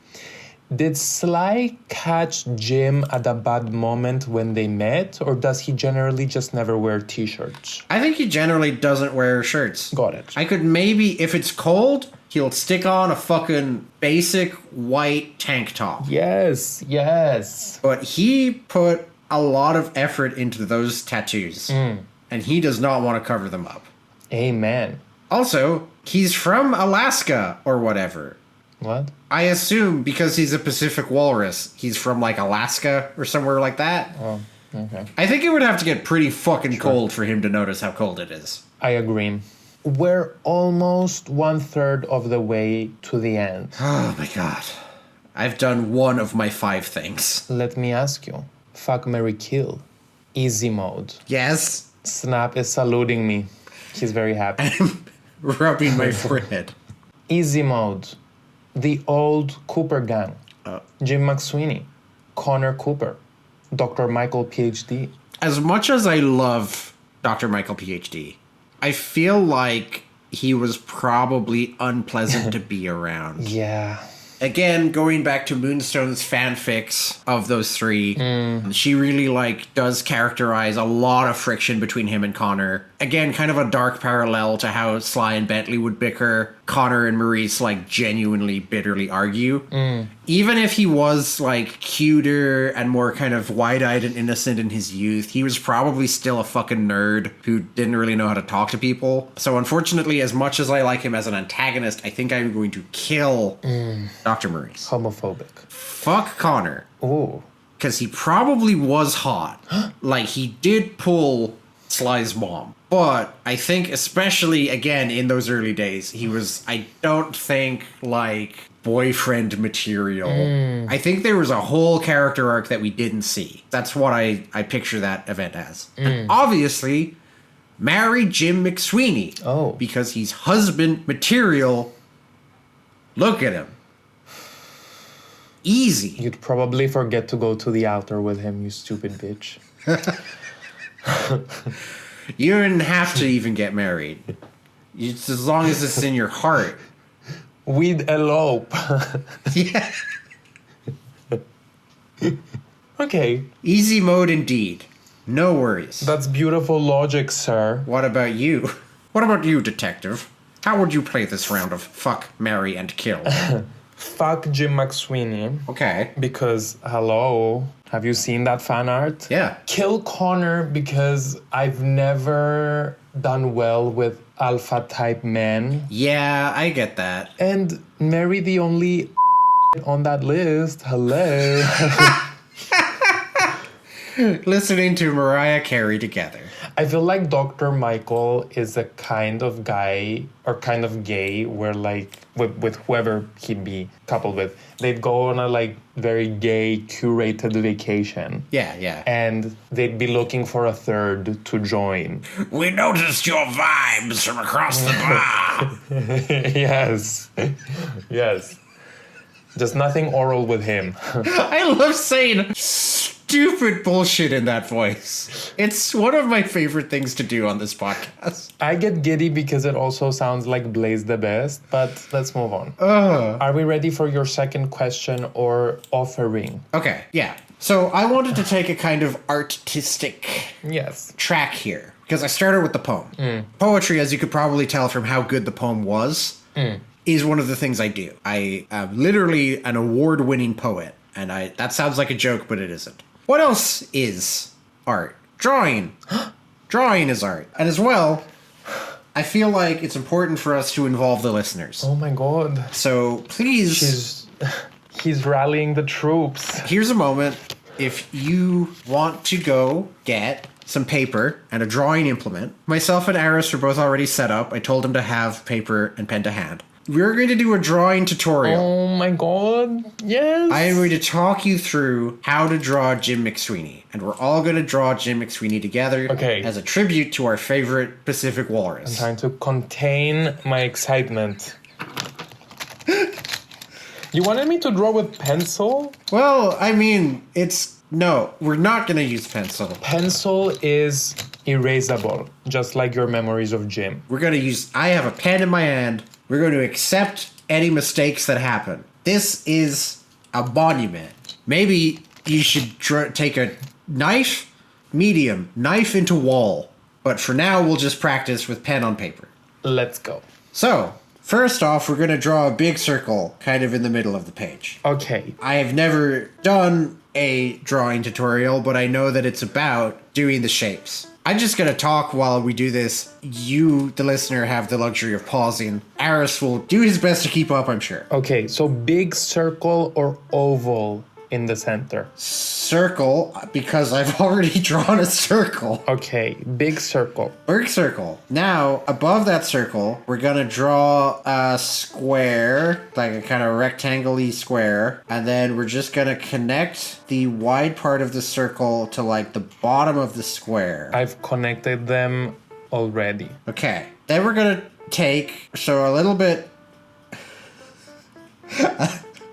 Did Sly catch Jim at a bad moment when they met, or does he generally just never wear t-shirts? I think he generally doesn't wear shirts. Got it. I could maybe, if it's cold, he'll stick on a fucking basic white tank top. Yes, yes. But he put a lot of effort into those tattoos, and he does not want to cover them up. Amen. Also, he's from Alaska or whatever. What? I assume because he's a Pacific walrus, he's from like Alaska or somewhere like that. Oh, okay. I think it would have to get pretty fucking cold for him to notice how cold it is. I agree. We're almost 1/3 of the way to the end. Oh my God. I've done one of my 5 things. Let me ask you. Fuck, marry, kill. Easy mode. Yes. Snap is saluting me. He's very happy. I'm rubbing my forehead. Easy mode. The old Cooper gang. Jim McSweeney. Connor Cooper. Dr. Michael, PhD. As much as I love Dr. Michael, PhD, I feel like he was probably unpleasant to be around. Yeah. Again, going back to Moonstone's fanfics of those 3, she really does characterize a lot of friction between him and Connor. Again, kind of a dark parallel to how Sly and Bentley would bicker. Connor and Maurice genuinely bitterly argue. Even if he was cuter and more kind of wide-eyed and innocent in his youth, he was probably still a fucking nerd who didn't really know how to talk to people. So unfortunately, as much as I like him as an antagonist, I think I'm going to kill Dr. Maurice. Homophobic. Fuck Connor. Ooh. Because he probably was hot. He did pull Sly's mom. But I think especially, again, in those early days, he was, I don't think, boyfriend material. I think there was a whole character arc that we didn't see. That's what I picture that event as. And obviously, marry Jim McSweeney. Oh. Because he's husband material. Look at him. Easy. You'd probably forget to go to the altar with him, you stupid bitch. You didn't have to even get married. It's as long as it's in your heart. We'd elope. Yeah. Okay. Easy mode indeed. No worries. That's beautiful logic, sir. What about you? What about you, detective? How would you play this round of fuck, marry, and kill? Fuck Jim McSweeney. Okay. Because, hello, have you seen that fan art? Yeah. Kill Connor because I've never done well with alpha type men. Yeah, I get that. And marry the only on that list. Hello. Listening to Mariah Carey together. I feel like Dr. Michael is a kind of guy or kind of gay where like with whoever he'd be coupled with, they'd go on a like very gay curated vacation. Yeah. And they'd be looking for a third to join. We noticed your vibes from across the bar. Yes. Just nothing oral with him. I love saying stupid bullshit in that voice. It's one of my favorite things to do on this podcast. I get giddy because it also sounds like Blaze the Best, but let's move on. Are we ready for your second question or offering? Okay, yeah. So I wanted to take a kind of artistic track here because I started with the poem. Poetry, as you could probably tell from how good the poem was, is one of the things I do. I am literally an award-winning poet, and that sounds like a joke, but it isn't. What else is art? Drawing. Drawing is art. And as well, I feel like it's important for us to involve the listeners. Oh my god. So please... He's rallying the troops. Here's a moment. If you want to go get some paper and a drawing implement, myself and Aris are both already set up. I told him to have paper and pen to hand. We're going to do a drawing tutorial. Oh my god, yes. I am going to talk you through how to draw Jim McSweeney. And we're all going to draw Jim McSweeney together as a tribute to our favorite Pacific walrus. I'm trying to contain my excitement. You wanted me to draw with pencil? Well, I mean, no, we're not going to use pencil. Pencil is erasable, just like your memories of Jim. We're going to I have a pen in my hand. We're going to accept any mistakes that happen. This is a monument. Maybe you should take a knife into wall. But for now, we'll just practice with pen on paper. Let's go. So, first off, we're going to draw a big circle kind of in the middle of the page. Okay. I have never done a drawing tutorial, but I know that it's about doing the shapes. I'm just going to talk while we do this. You, the listener, have the luxury of pausing. Aris will do his best to keep up, I'm sure. Okay, so big circle or oval in the center? Circle, because I've already drawn a circle. Okay, big circle. Big circle. Now, above that circle, we're going to draw a square, like a kind of rectangle-y square, and then we're just going to connect the wide part of the circle to, like, the bottom of the square. I've connected them already. Okay. Then we're going to take, so a little bit...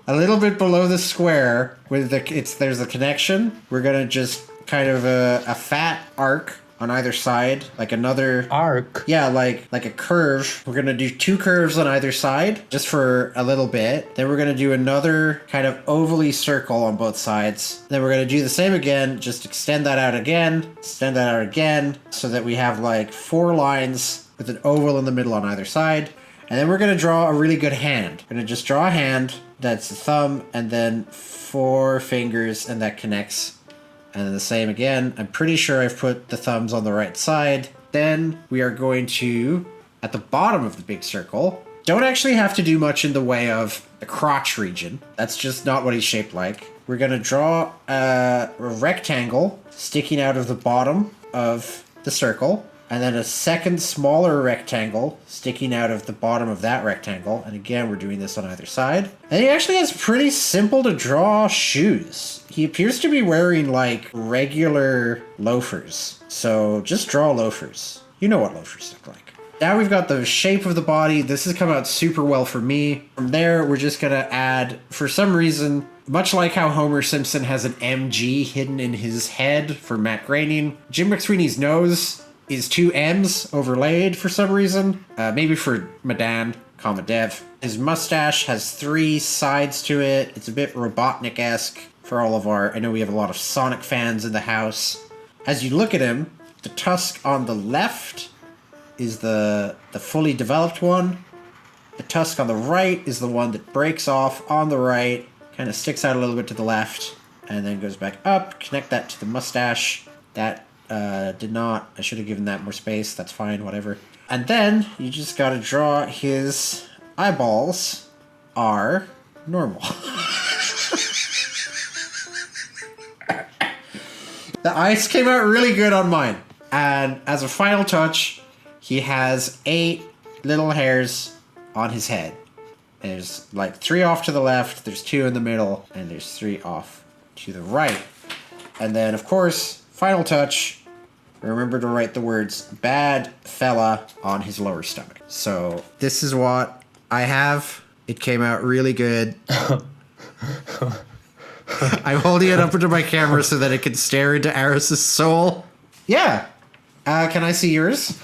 a little bit below the square, with there's a connection. We're gonna just kind of a fat arc on either side, like another arc. Yeah, like a curve. We're gonna do two curves on either side, just for a little bit. Then we're gonna do another kind of ovally circle on both sides. Then we're gonna do the same again, just extend that out again, so that we have like 4 lines with an oval in the middle on either side. And then we're gonna draw a really good hand. We're gonna just draw a hand. That's the thumb, and then 4 fingers, and that connects. And then the same again. I'm pretty sure I've put the thumbs on the right side. Then we are going to, at the bottom of the big circle, don't actually have to do much in the way of the crotch region. That's just not what he's shaped like. We're going to draw a rectangle sticking out of the bottom of the circle. And then a second smaller rectangle sticking out of the bottom of that rectangle. And again, we're doing this on either side. And he actually has pretty simple to draw shoes. He appears to be wearing like regular loafers. So just draw loafers. You know what loafers look like. Now we've got the shape of the body. This has come out super well for me. From there, we're just gonna add, for some reason, Much like how Homer Simpson has an MG hidden in his head for Matt Groening, Jim McSweeney's nose is two M's overlaid for some reason. Maybe for Madan, comma Dev. His mustache has three sides to it. It's a bit Robotnik-esque for all of our... I know we have a lot of Sonic fans in the house. As you look at him, the tusk on the left is the fully developed one. The tusk on the right is the one that breaks off on the right, kind of sticks out a little bit to the left, and then goes back up. Connect that to the mustache. That did not. I should have given that more space. That's fine, whatever. And then you just got to draw his eyeballs are normal. The eyes came out really good on mine. And as a final touch, he has 8 little hairs on his head. There's like 3 off to the left, there's 2 in the middle, and there's 3 off to the right. And then, of course, final touch, remember to write the words bad fella on his lower stomach. So this is what I have. It came out really good. I'm holding it up into my camera so that it can stare into Aris's soul. Yeah. Can I see yours?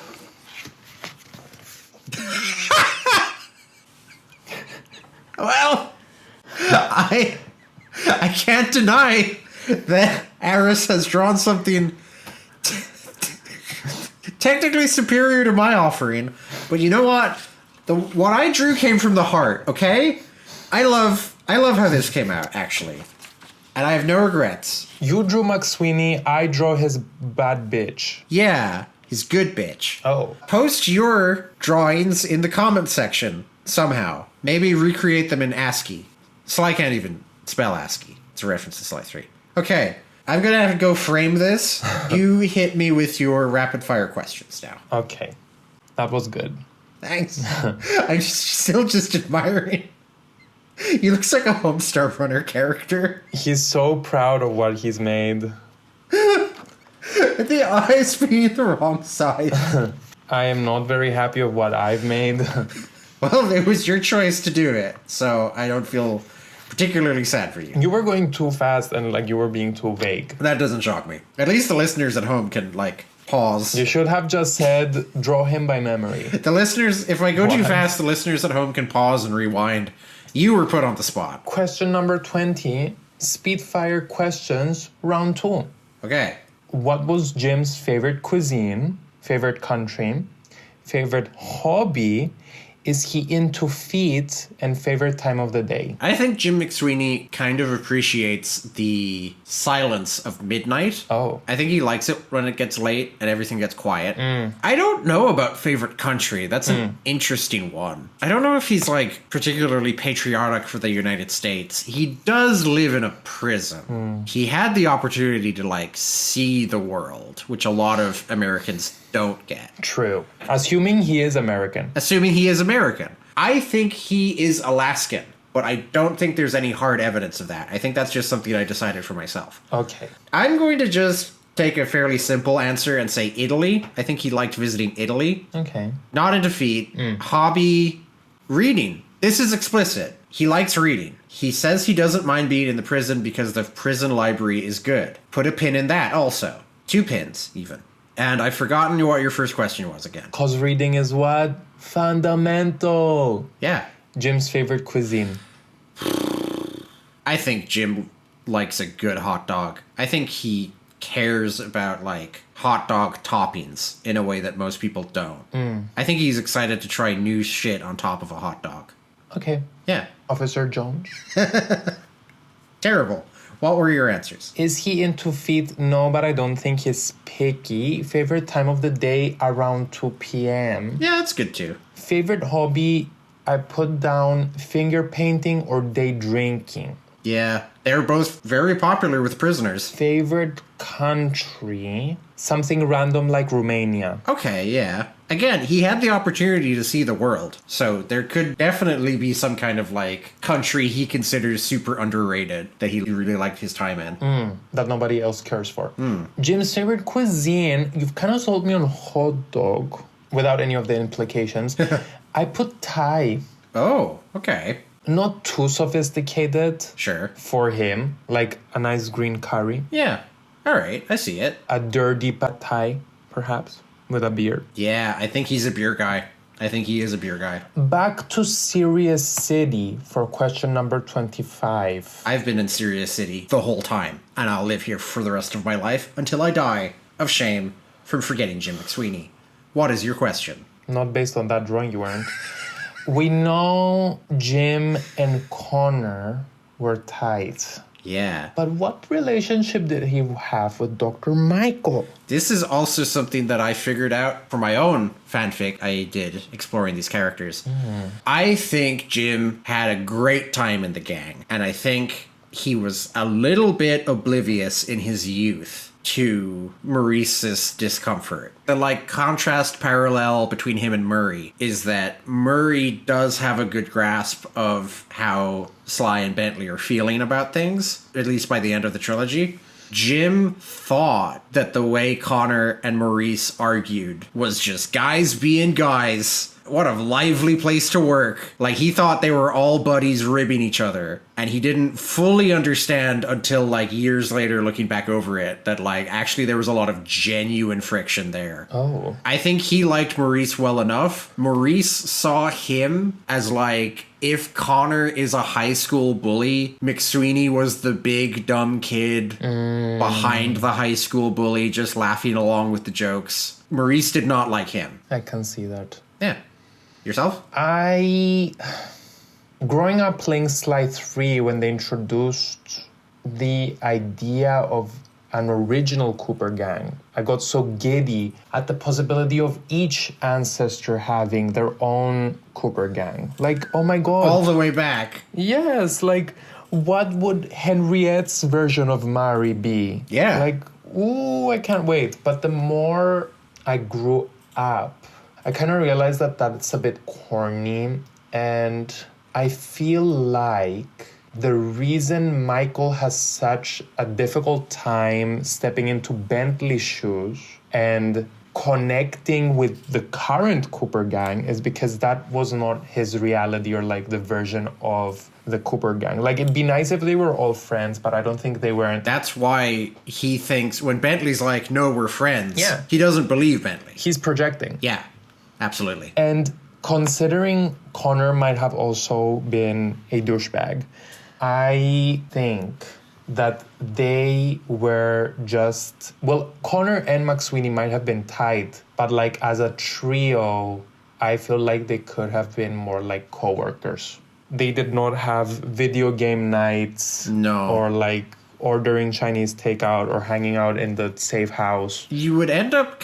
Well, I can't deny that Aris has drawn something technically superior to my offering, but you know what? What I drew came from the heart. Okay, I love how this came out actually, and I have no regrets. You drew McSweeney. I draw his bad bitch. Yeah, his good bitch. Oh. Post your drawings in the comment section somehow. Maybe recreate them in ASCII. Sly can't even spell ASCII. It's a reference to Sly 3. Okay, I'm gonna have to go frame this. You hit me with your rapid fire questions now. Okay, that was good. Thanks. I'm still just admiring. He looks like a Homestar Runner character. He's so proud of what he's made. The eyes being the wrong size. I am not very happy of what I've made. Well, it was your choice to do it, so I don't feel particularly sad for you. You were going too fast and like you were being too vague. That doesn't shock me. At least the listeners at home can like pause. You should have just said draw him by memory. The listeners, if I go too fast, the listeners at home can pause and rewind. You were put on the spot. Question number 20, Spitfire questions, round 2. Okay. What was Jim's favorite cuisine, favorite country, favorite hobby? Is he into feet, and favorite time of the day? I think Jim McSweeney kind of appreciates the silence of midnight. Oh. I think he likes it when it gets late and everything gets quiet. I don't know about favorite country. That's an interesting one. I don't know if he's like particularly patriotic for the United States. He does live in a prison. He had the opportunity to like see the world, which a lot of Americans don't get. True. Assuming he is American. Assuming he is American. I think he is Alaskan, but I don't think there's any hard evidence of that. I think that's just something I decided for myself. Okay. I'm going to just take a fairly simple answer and say Italy. I think he liked visiting Italy. Okay. Not into feet. Hobby, reading. This is explicit. He likes reading. He says he doesn't mind being in the prison because the prison library is good. Put a pin in that also. 2 pins, even. And I've forgotten what your first question was again. Because reading is what? Fundamental. Yeah. Jim's favorite cuisine. I think Jim likes a good hot dog. I think he cares about, like, hot dog toppings in a way that most people don't. I think he's excited to try new shit on top of a hot dog. Okay. Yeah. Officer Jones. Terrible. What were your answers? Is he into feet? No, but I don't think he's picky. Favorite time of the day? Around 2 p.m. Yeah, that's good too. Favorite hobby? I put down finger painting or day drinking. Yeah, they're both very popular with prisoners. Favorite country? Something random like Romania. Okay, yeah. Again, he had the opportunity to see the world, so there could definitely be some kind of, like, country he considers super underrated that he really liked his time in. That nobody else cares for. Jim's favorite cuisine? You've kind of sold me on hot dog without any of the implications. I put Thai. Oh, okay. not too sophisticated. Sure. For him, like a nice green curry. Yeah. All right. I see it. A dirty pad thai, perhaps, with a beer. Yeah, I think he's a beer guy. I think he is a beer guy. Back to Serious City for question number 25. I've been in Serious City the whole time, and I'll live here for the rest of my life until I die of shame from forgetting Jim McSweeney. What is your question? Not based on that drawing you weren't. We know Jim and Connor were tight. Yeah. But what relationship did he have with Dr. Michael? This is also something that I figured out for my own fanfic I did exploring these characters. I think Jim had a great time in the gang, and I think he was a little bit oblivious in his youth to Maurice's discomfort. The contrast parallel between him and Murray is that Murray does have a good grasp of how Sly and Bentley are feeling about things, at least by the end of the trilogy. Jim thought that the way Connor and Maurice argued was just guys being guys. What a lively place to work. He thought they were all buddies ribbing each other. And he didn't fully understand until, years later, looking back over it, that, actually there was a lot of genuine friction there. Oh. I think he liked Maurice well enough. Maurice saw him as, if Connor is a high school bully, McSweeney was the big, dumb kid behind the high school bully, just laughing along with the jokes. Maurice did not like him. I can see that. Yeah. Yourself? Growing up playing Sly 3, when they introduced the idea of an original Cooper gang, I got so giddy at the possibility of each ancestor having their own Cooper gang. Oh my God. All the way back. Yes, what would Henriette's version of Mary be? Yeah. Ooh, I can't wait. But the more I grew up, I kind of realized that that's a bit corny, and I feel like the reason Michael has such a difficult time stepping into Bentley's shoes and connecting with the current Cooper gang is because that was not his reality or the version of the Cooper gang. It'd be nice if they were all friends, but I don't think they weren't. That's why he thinks when Bentley's no, we're friends. Yeah. He doesn't believe Bentley. He's projecting. Yeah, absolutely. And considering Connor might have also been a douchebag, I think that they were just... Well, Connor and McSweeney might have been tight, but as a trio, I feel like they could have been more like co-workers. They did not have video game nights. No. Or ordering Chinese takeout or hanging out in the Safehouse. You would end up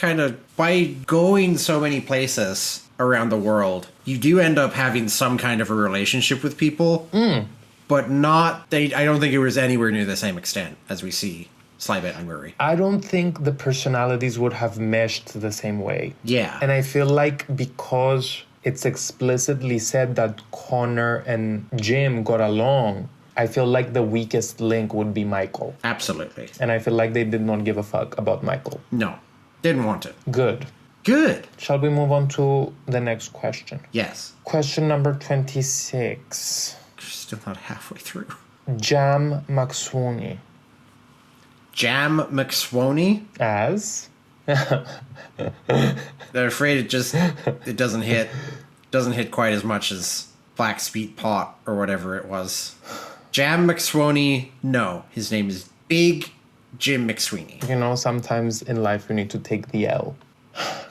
by going so many places around the world, you do end up having some kind of a relationship with people, but I don't think it was anywhere near the same extent as we see Sly, Bentley, and Murray. I don't think the personalities would have meshed the same way. Yeah. And I feel because it's explicitly said that Connor and Jim got along, I feel the weakest link would be Michael. Absolutely. And I feel they did not give a fuck about Michael. No. Didn't want to. Good. Shall we move on to the next question? Yes. Question number 26. Still not halfway through. Jam McSweeney. Jam McSweeney? As? They're afraid it doesn't hit quite as much as Black Speed Pot or whatever it was. Jam McSweeney, no. His name is Big Jim McSweeney. Sometimes in life you need to take the L.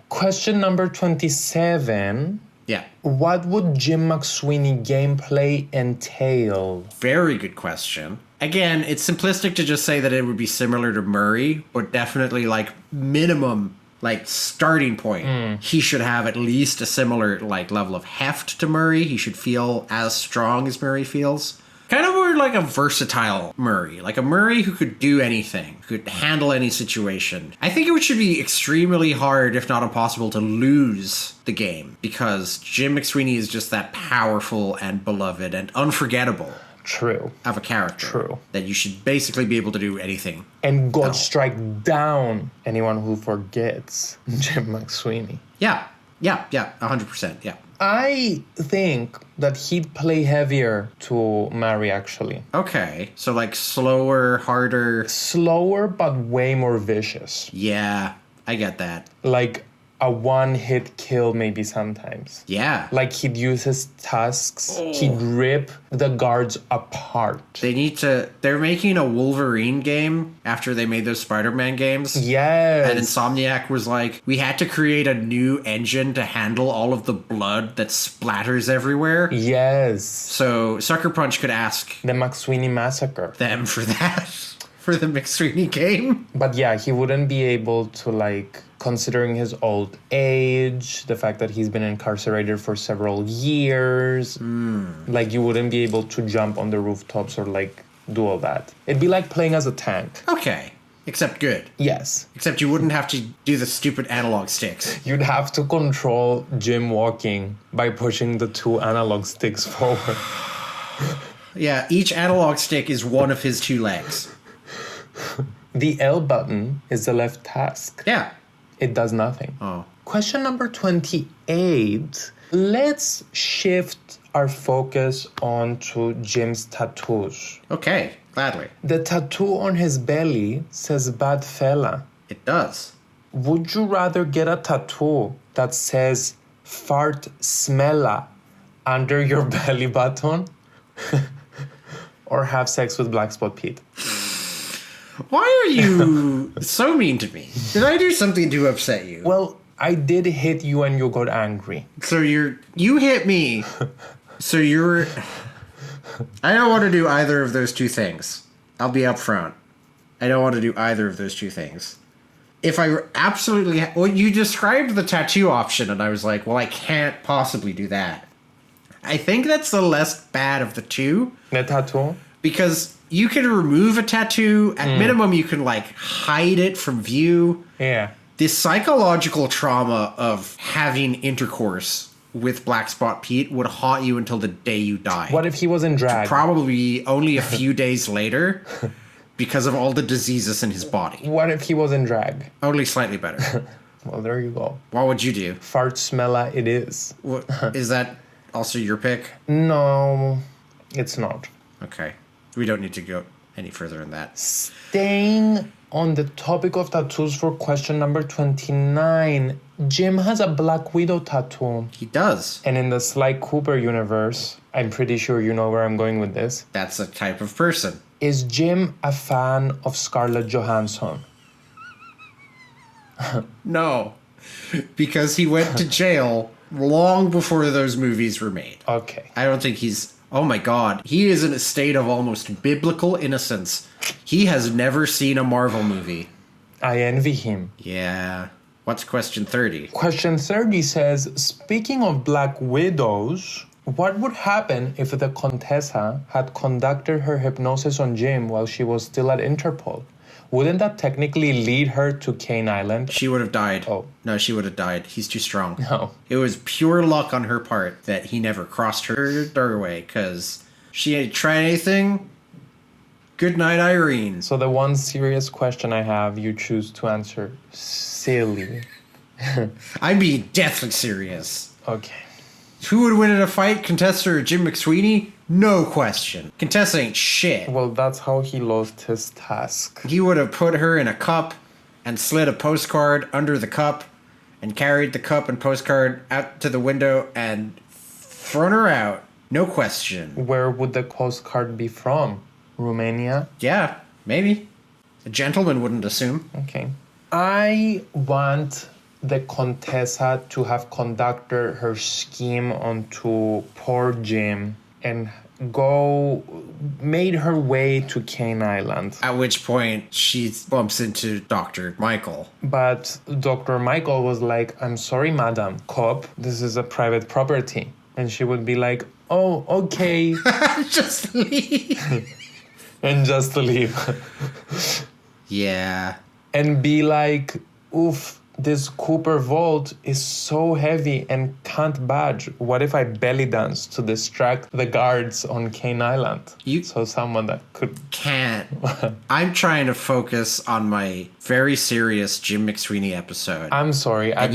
Question number 27. Yeah. What would Jim McSweeney gameplay entail? Very good question. Again, it's simplistic to just say that it would be similar to Murray, but definitely minimum starting point. He should have at least a similar level of heft to Murray. He should feel as strong as Murray feels. Kind of more like a versatile Murray, a Murray who could do anything, could handle any situation. I think it should be extremely hard, if not impossible, to lose the game, because Jim McSweeney is just that powerful and beloved and unforgettable. True. Of a character. True. That you should basically be able to do anything. And God strike down anyone who forgets Jim McSweeney. Yeah, 100%, yeah. I think that he'd play heavier to Mary, actually. Okay. So, like, slower, harder. Slower, but way more vicious. Yeah, I get that. Like a one-hit kill maybe sometimes. Yeah. Like he'd use his tusks, he'd rip the guards apart. They're making a Wolverine game after they made those Spider-Man games. Yes. And Insomniac was like, we had to create a new engine to handle all of the blood that splatters everywhere. Yes. So Sucker Punch could ask The McSweeney massacre. them for that, for the McSweeney game. But yeah, he wouldn't be able to, like, considering his old age, the fact that he's been incarcerated for several years, like, you wouldn't be able to jump on the rooftops or, like, do all that. It'd be like playing as a tank. Okay. Except good. Yes. Except you wouldn't have to do the stupid analog sticks. You'd have to control Jim walking by pushing the 2 analog sticks forward. Yeah, each analog stick is one of his 2 legs. The L button is the left task. Yeah. It does nothing. Oh. Question number 28. Let's shift our focus onto Jim's tattoos. Okay, gladly. The tattoo on his belly says bad fella. It does. Would you rather get a tattoo that says fart smella under your belly button? Or have sex with Black Spot Pete? Why are you so mean to me? Did I do something to upset you? Well, I did hit you and you got angry. So you hit me. So you're... I don't want to do either of those 2 things. I'll be upfront. I don't want to do either of those 2 things. If I absolutely... Well, you described the tattoo option, and I was like, well, I can't possibly do that. I think that's the less bad of the 2. The tattoo? Because you can remove a tattoo. At minimum, you can, like, hide it from view. Yeah. The psychological trauma of having intercourse with Black Spot Pete would haunt you until the day you die. What if he was in drag? Probably only a few days later because of all the diseases in his body. What if he was in drag? Only slightly better. Well, there you go. What would you do? Fart smella it is. What, is that also your pick? No, it's not. Okay. We don't need to go any further in that. Staying on the topic of tattoos for question number 29, Jim has a Black Widow tattoo. He does. And in the Sly Cooper universe, I'm pretty sure you know where I'm going with this. That's a type of person. Is Jim a fan of Scarlett Johansson? No. Because he went to jail long before those movies were made. Okay. I don't think he's... Oh my god. He is in a state of almost biblical innocence. He has never seen a Marvel movie. I envy him. Yeah. What's question 30? Question 30 says, speaking of Black Widows, what would happen if the Contessa had conducted her hypnosis on Jim while she was still at Interpol? Wouldn't that technically lead her to Cane Island? She would have died. Oh. No, she would have died. He's too strong. No. It was pure luck on her part that he never crossed her doorway, because she ain't tried anything. Good night, Irene. So the one serious question I have, you choose to answer silly. I'd be deathly serious. Okay. Who would win in a fight, Contessa or Jim McSweeney? No question. Contessa ain't shit. Well, that's how he lost his task. He would have put her in a cup and slid a postcard under the cup and carried the cup and postcard out to the window and thrown her out. No question. Where would the postcard be from? Romania? Yeah, maybe. A gentleman wouldn't assume. Okay. I want the Contessa to have conducted her scheme onto poor Jim and made her way to Cane Island. At which point she bumps into Dr. Michael. But Dr. Michael was like, I'm sorry, madam, cop, this is a private property. And she would be like, oh, okay. Just leave. And just leave. Yeah. And be like, oof, this Cooper vault is so heavy and can't budge. What if I belly dance to distract the guards on Cane Island? So someone that could... Can't. I'm trying to focus on my very serious Jim McSweeney episode. I'm sorry. I've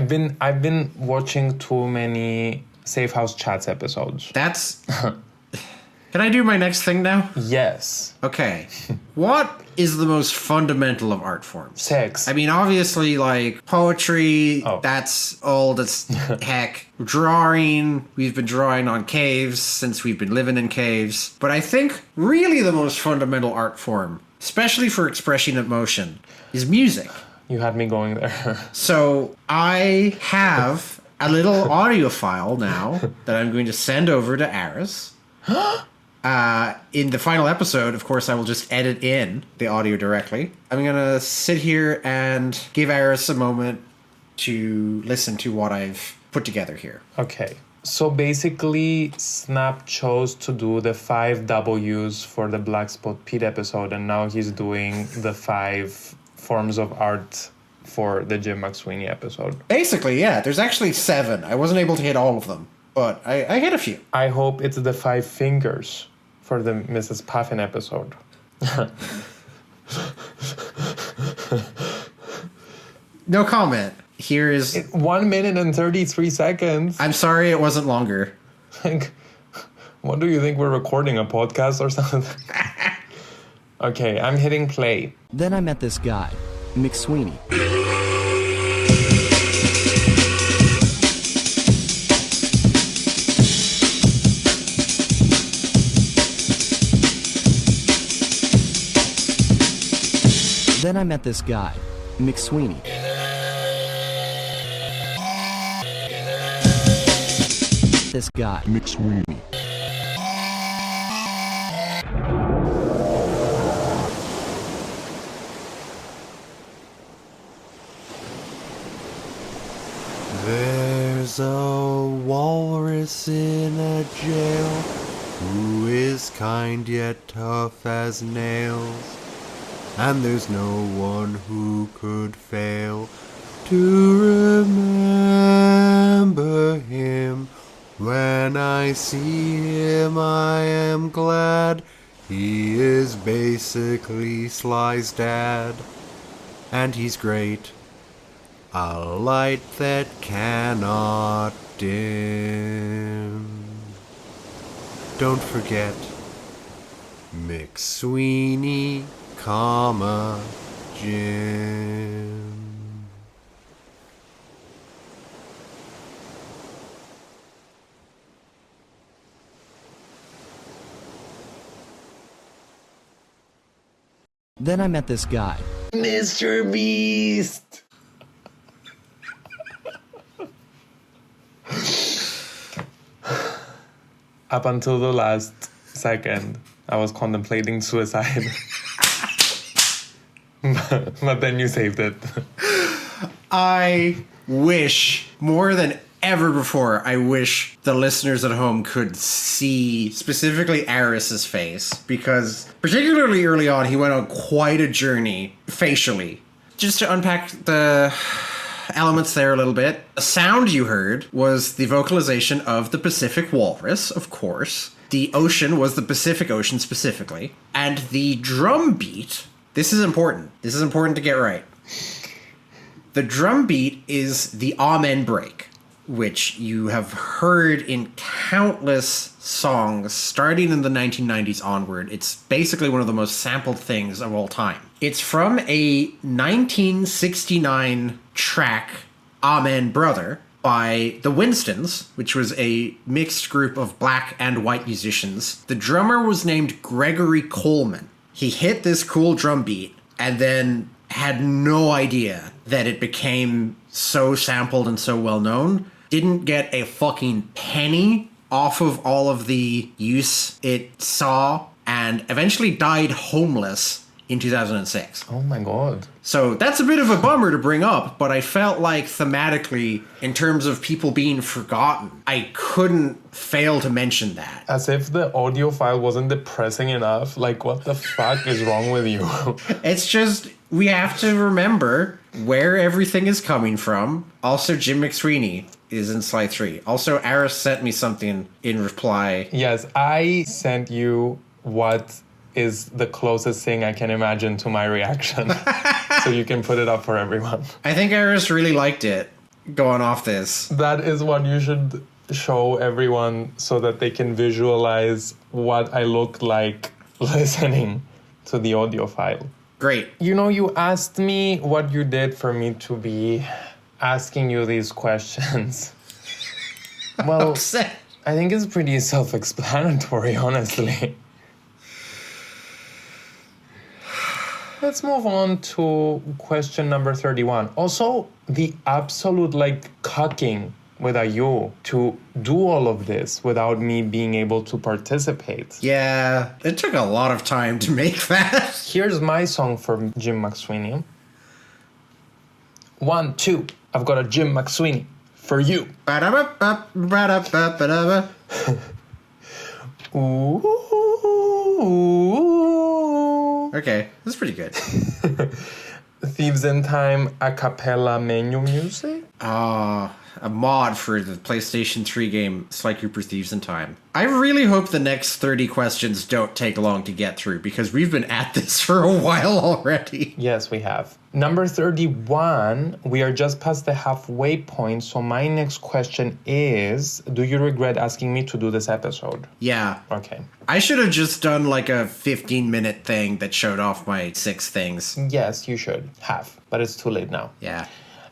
been watching too many Safehouse Chats episodes. That's... Can I do my next thing now? Yes. Okay. What is the most fundamental of art forms? Sex. I mean, obviously, like, poetry, that's old as heck. Drawing, we've been drawing on caves since we've been living in caves. But I think really the most fundamental art form, especially for expressing emotion, is music. You had me going there. So I have a little audio file now that I'm going to send over to Aris. In the final episode, of course, I will just edit in the audio directly. I'm going to sit here and give Aris a moment to listen to what I've put together here. Okay. So basically, Snap chose to do the 5 W's for the Black Spot Pete episode, and now he's doing the 5 forms of art for the Jim McSweeney episode. Basically, yeah. There's actually 7. I wasn't able to hit all of them, but I hit a few. I hope it's the 5 fingers for the Mrs. Puffin episode. No comment. Here is... 1 minute and 33 seconds. I'm sorry it wasn't longer. Like, what do you think, we're recording a podcast or something? Okay, I'm hitting play. Then I met this guy, McSweeney. Then I met this guy, McSweeney. This guy, McSweeney. There's a walrus in a jail who is kind yet tough as nails. And there's no one who could fail to remember him. When I see him, I am glad. He is basically Sly's dad. And he's great. A light that cannot dim. Don't forget McSweeney, Jim. Then I met this guy, Mr. Beast. Up until the last second, I was contemplating suicide. But then you saved it. I wish, more than ever before, I wish the listeners at home could see specifically Aris's face, because particularly early on, he went on quite a journey facially. Just to unpack the elements there a little bit, the sound you heard was the vocalization of the Pacific Walrus, of course. The ocean was the Pacific Ocean specifically. And the drum beat, this is important. This is important to get right. The drum beat is the Amen break, which you have heard in countless songs starting in the 1990s onward. It's basically one of the most sampled things of all time. It's from a 1969 track, Amen Brother, by the Winstons, which was a mixed group of black and white musicians. The drummer was named Gregory Coleman. He hit this cool drum beat and then had no idea that it became so sampled and so well known. Didn't get a fucking penny off of all of the use it saw, and eventually died homeless in 2006. Oh my god. So that's a bit of a bummer to bring up, but I felt like thematically, in terms of people being forgotten, I couldn't fail to mention that. As if the audio file wasn't depressing enough. Like, what the fuck is wrong with you? It's just, we have to remember where everything is coming from. Also, Jim McSweeney is in Sly 3. Also, Aris sent me something in reply. Yes, I sent you what is the closest thing I can imagine to my reaction. So you can put it up for everyone. I think Aris really liked it, going off this. That is what you should show everyone so that they can visualize what I look like listening to the audio file. Great. You know, you asked me what you did for me to be asking you these questions. Well, Upset. I think it's pretty self-explanatory, honestly. Let's move on to question number 31. Also, the absolute, cucking without you to do all of this without me being able to participate. Yeah, it took a lot of time to make that. Here's my song for Jim McSweeney. 1, 2. I've got a Jim McSweeney for you. Ba-da-ba-ba-ba-da-ba-ba-da-ba. Ooh. Okay, that's pretty good. Thieves in Time a cappella menu music. A mod for the PlayStation 3 game Sly Cooper Thieves in Time. I really hope the next 30 questions don't take long to get through, because we've been at this for a while already. Yes, we have. Number 31, we are just past the halfway point, so my next question is, do you regret asking me to do this episode? Yeah. Okay. I should have just done like a 15-minute thing that showed off my 6 things. Yes, you should have, but it's too late now. Yeah.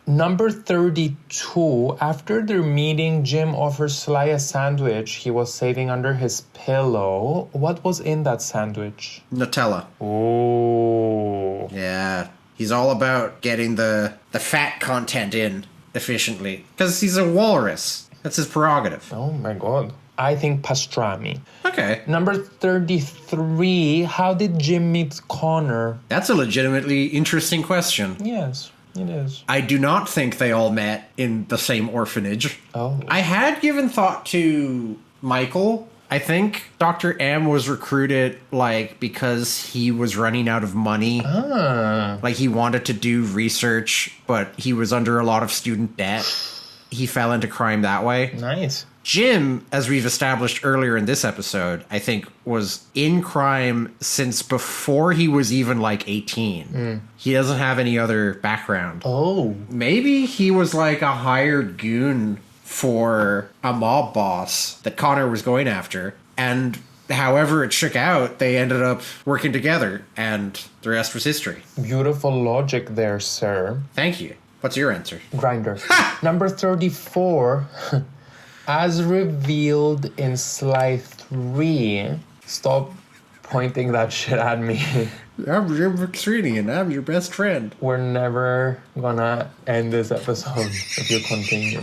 Number 32, after their meeting, Jim offers Sly a sandwich he was saving under his pillow. What was in that sandwich? Nutella. Ooh. Yeah. He's all about getting the fat content in efficiently. Because he's a walrus. That's his prerogative. Oh my god. I think pastrami. Okay. Number 33, how did Jim meet Connor? That's a legitimately interesting question. Yes, it is. I do not think they all met in the same orphanage. Oh. I had given thought to Michael. I think Dr. M was recruited, because he was running out of money. Like, he wanted to do research, but he was under a lot of student debt. He fell into crime that way. Nice. Jim, as we've established earlier in this episode, I think was in crime since before he was even 18. He doesn't have any other background. Oh. Maybe he was a hired goon for a mob boss that Connor was going after. And however it shook out, they ended up working together, and the rest was history. Beautiful logic there, sir. Thank you. What's your answer? Grinder. Number 34, as revealed in Sly 3. Stop pointing that shit at me. I'm Jim McSweeney, and I'm your best friend. We're never gonna end this episode if you continue.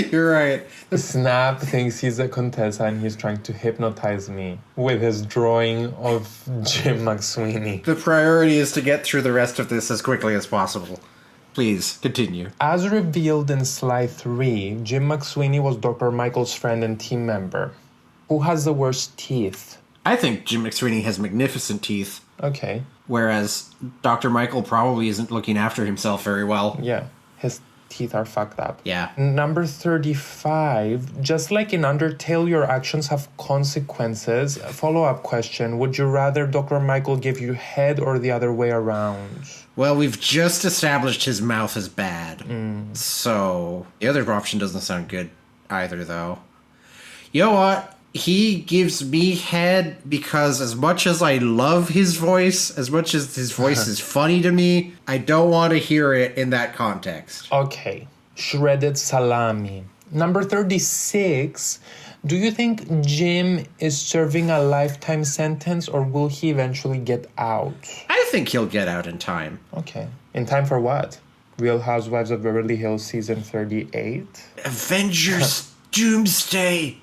You're right. Snap thinks he's a Contessa and he's trying to hypnotize me with his drawing of Jim McSweeney. The priority is to get through the rest of this as quickly as possible. Please, continue. As revealed in Sly 3, Jim McSweeney was Dr. Michael's friend and team member. Who has the worst teeth? I think Jim McSweeney has magnificent teeth, Okay, whereas Dr. Michael probably isn't looking after himself very well. yeah, his teeth are fucked up. Yeah. Number 35, just like in Undertale, your actions have consequences. Follow-up question, would you rather Dr. Michael give you head or the other way around? Well, we've just established his mouth is bad. So, the other option doesn't sound good either, though. You know what? He gives me head because as much as I love his voice, as much as his voice is funny to me, I don't want to hear it in that context. Okay, shredded salami. Number 36, do you think Jim is serving a lifetime sentence or will he eventually get out? I think he'll get out in time. Okay, in time for what? Real Housewives of Beverly Hills season 38? Avengers Doomsday.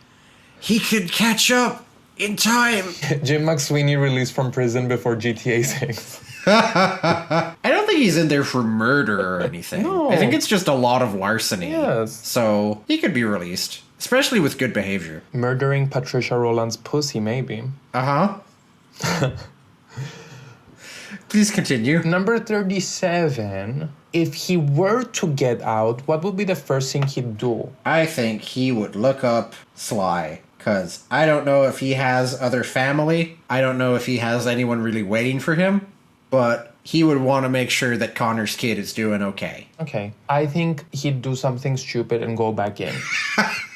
He could catch up In time. Jim McSweeney released from prison before GTA 6. I don't think he's in there for murder or anything. No. I think it's just a lot of larceny. Yes. So he could be released, especially with good behavior. Murdering Patricia Rowland's pussy, maybe. Uh-huh. Please continue. Number 37. If he were to get out, what would be the first thing he'd do? I think he would look up Sly, because I don't know if he has other family. I don't know if he has anyone really waiting for him, but he would want to make sure that Connor's kid is doing okay. Okay. I think he'd do something stupid and go back in.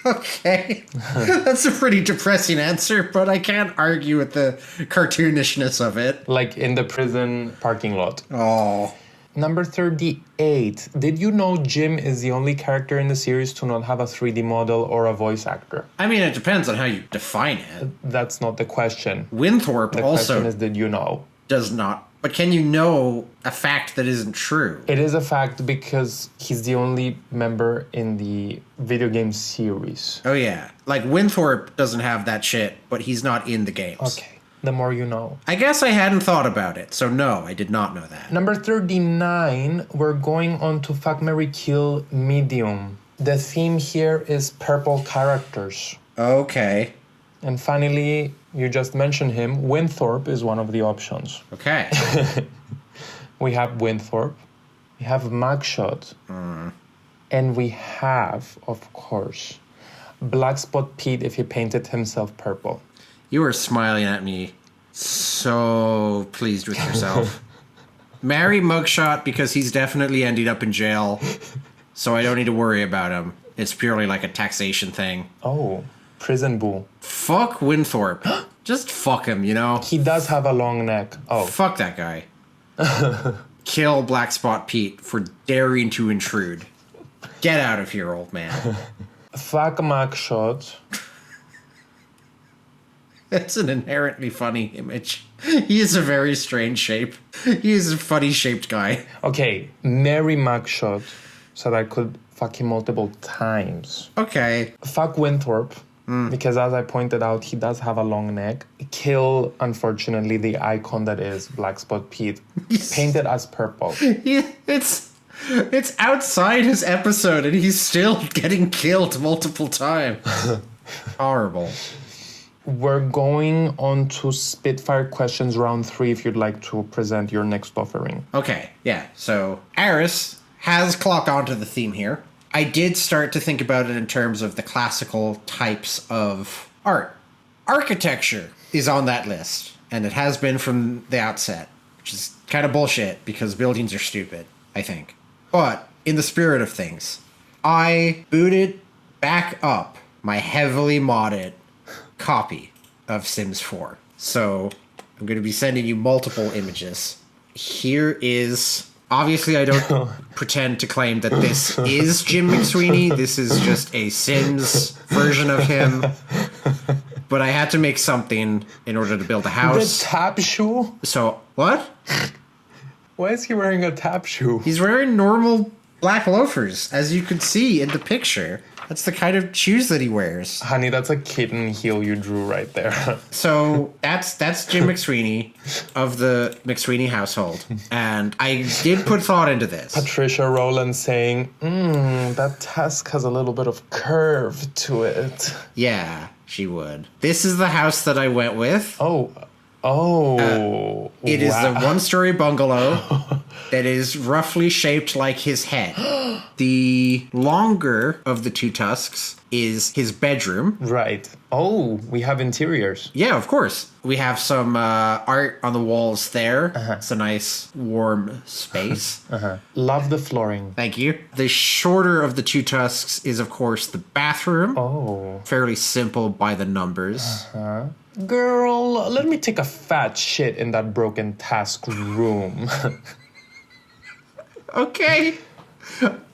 Okay. That's a pretty depressing answer, but I can't argue with the cartoonishness of it. Like in the prison parking lot. Oh. Number 38. Did you know Jim is the only character in the series to not have a 3D model or a voice actor? I mean, it depends on how you define it. That's not the question. Winthorpe The also question is, did you know? does not. But can you know a fact that isn't true? It is a fact because he's the only member in the video game series. Oh, yeah. Like, Winthorpe doesn't have that shit, but he's not in the games. Okay. The more you know. I guess I hadn't thought about it, so no, I did not know that. Number 39, we're going on to Fuck, Marry, Kill Medium. The theme here is purple characters. Okay. And finally, you just mentioned him, Winthorpe is one of the options. Okay. We have Winthorpe, we have Mugshot, and we have, of course, Blackspot Pete if he painted himself purple. You were smiling at me, so pleased with yourself. Marry Mugshot because he's definitely ended up in jail, so I don't need to worry about him. It's purely like a taxation thing. Oh, prison boo. Fuck Winthorpe. Just fuck him, you know? He does have a long neck. Oh. Fuck that guy. Kill Blackspot Pete for daring to intrude. Get out of here, old man. Fuck Mugshot. It's an inherently funny image. He is a very strange shape. He is a funny shaped guy. Okay, marry Mugshot so that I could fuck him multiple times. Okay. Fuck Winthorpe, because as I pointed out, he does have a long neck. Kill, unfortunately, the icon that is Blackspot Pete, painted as purple. It's outside his episode and he's still getting killed multiple times. Horrible. We're going on to Spitfire questions round 3 if you'd like to present your next offering. Okay, yeah. So Aris has clocked onto the theme here. I did start to think about it in terms of the classical types of art. Architecture is on that list, and it has been from the outset, which is kind of bullshit because buildings are stupid, I think. But in the spirit of things, I booted back up my heavily modded copy of Sims 4. So I'm going to be sending you multiple images. Here is... Obviously, I don't pretend to claim that this is Jim McSweeney. This is just a Sims version of him. But I had to make something in order to build a house. The tap shoe? So, what? Why is he wearing a tap shoe? He's wearing normal black loafers, as you can see in the picture. That's the kind of shoes that he wears. Honey, that's a kitten heel you drew right there. So that's Jim McSweeney of the McSweeney household. And I did put thought into this. Patricia Rowland saying, that task has a little bit of curve to it. Yeah, she would. This is the house that I went with. It is the one-story bungalow that is roughly shaped like his head. The longer of the two tusks is his bedroom. Right. Oh, we have interiors. Yeah, of course. We have some art on the walls there. It's a nice, warm space. Love the flooring. Thank you. The shorter of the two tusks is, of course, the bathroom. Oh. Fairly simple by the numbers. Girl, let me take a fat shit in that broken task room. Okay.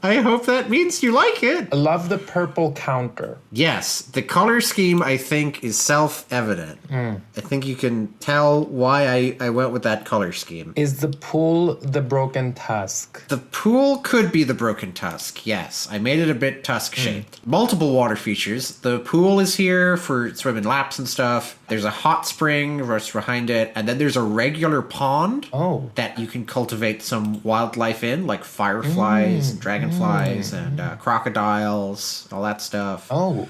I hope that means you like it. I love the purple counter. Yes, the color scheme, I think, is self-evident. I think you can tell why I went with that color scheme. Is the pool the broken tusk? The pool could be the broken tusk, yes. I made it a bit tusk-shaped. Multiple water features. The pool is here for swimming laps and stuff. There's a hot spring right behind it. And then there's a regular pond that you can cultivate some wildlife in, like fireflies and dragonflies and crocodiles, all that stuff. Oh,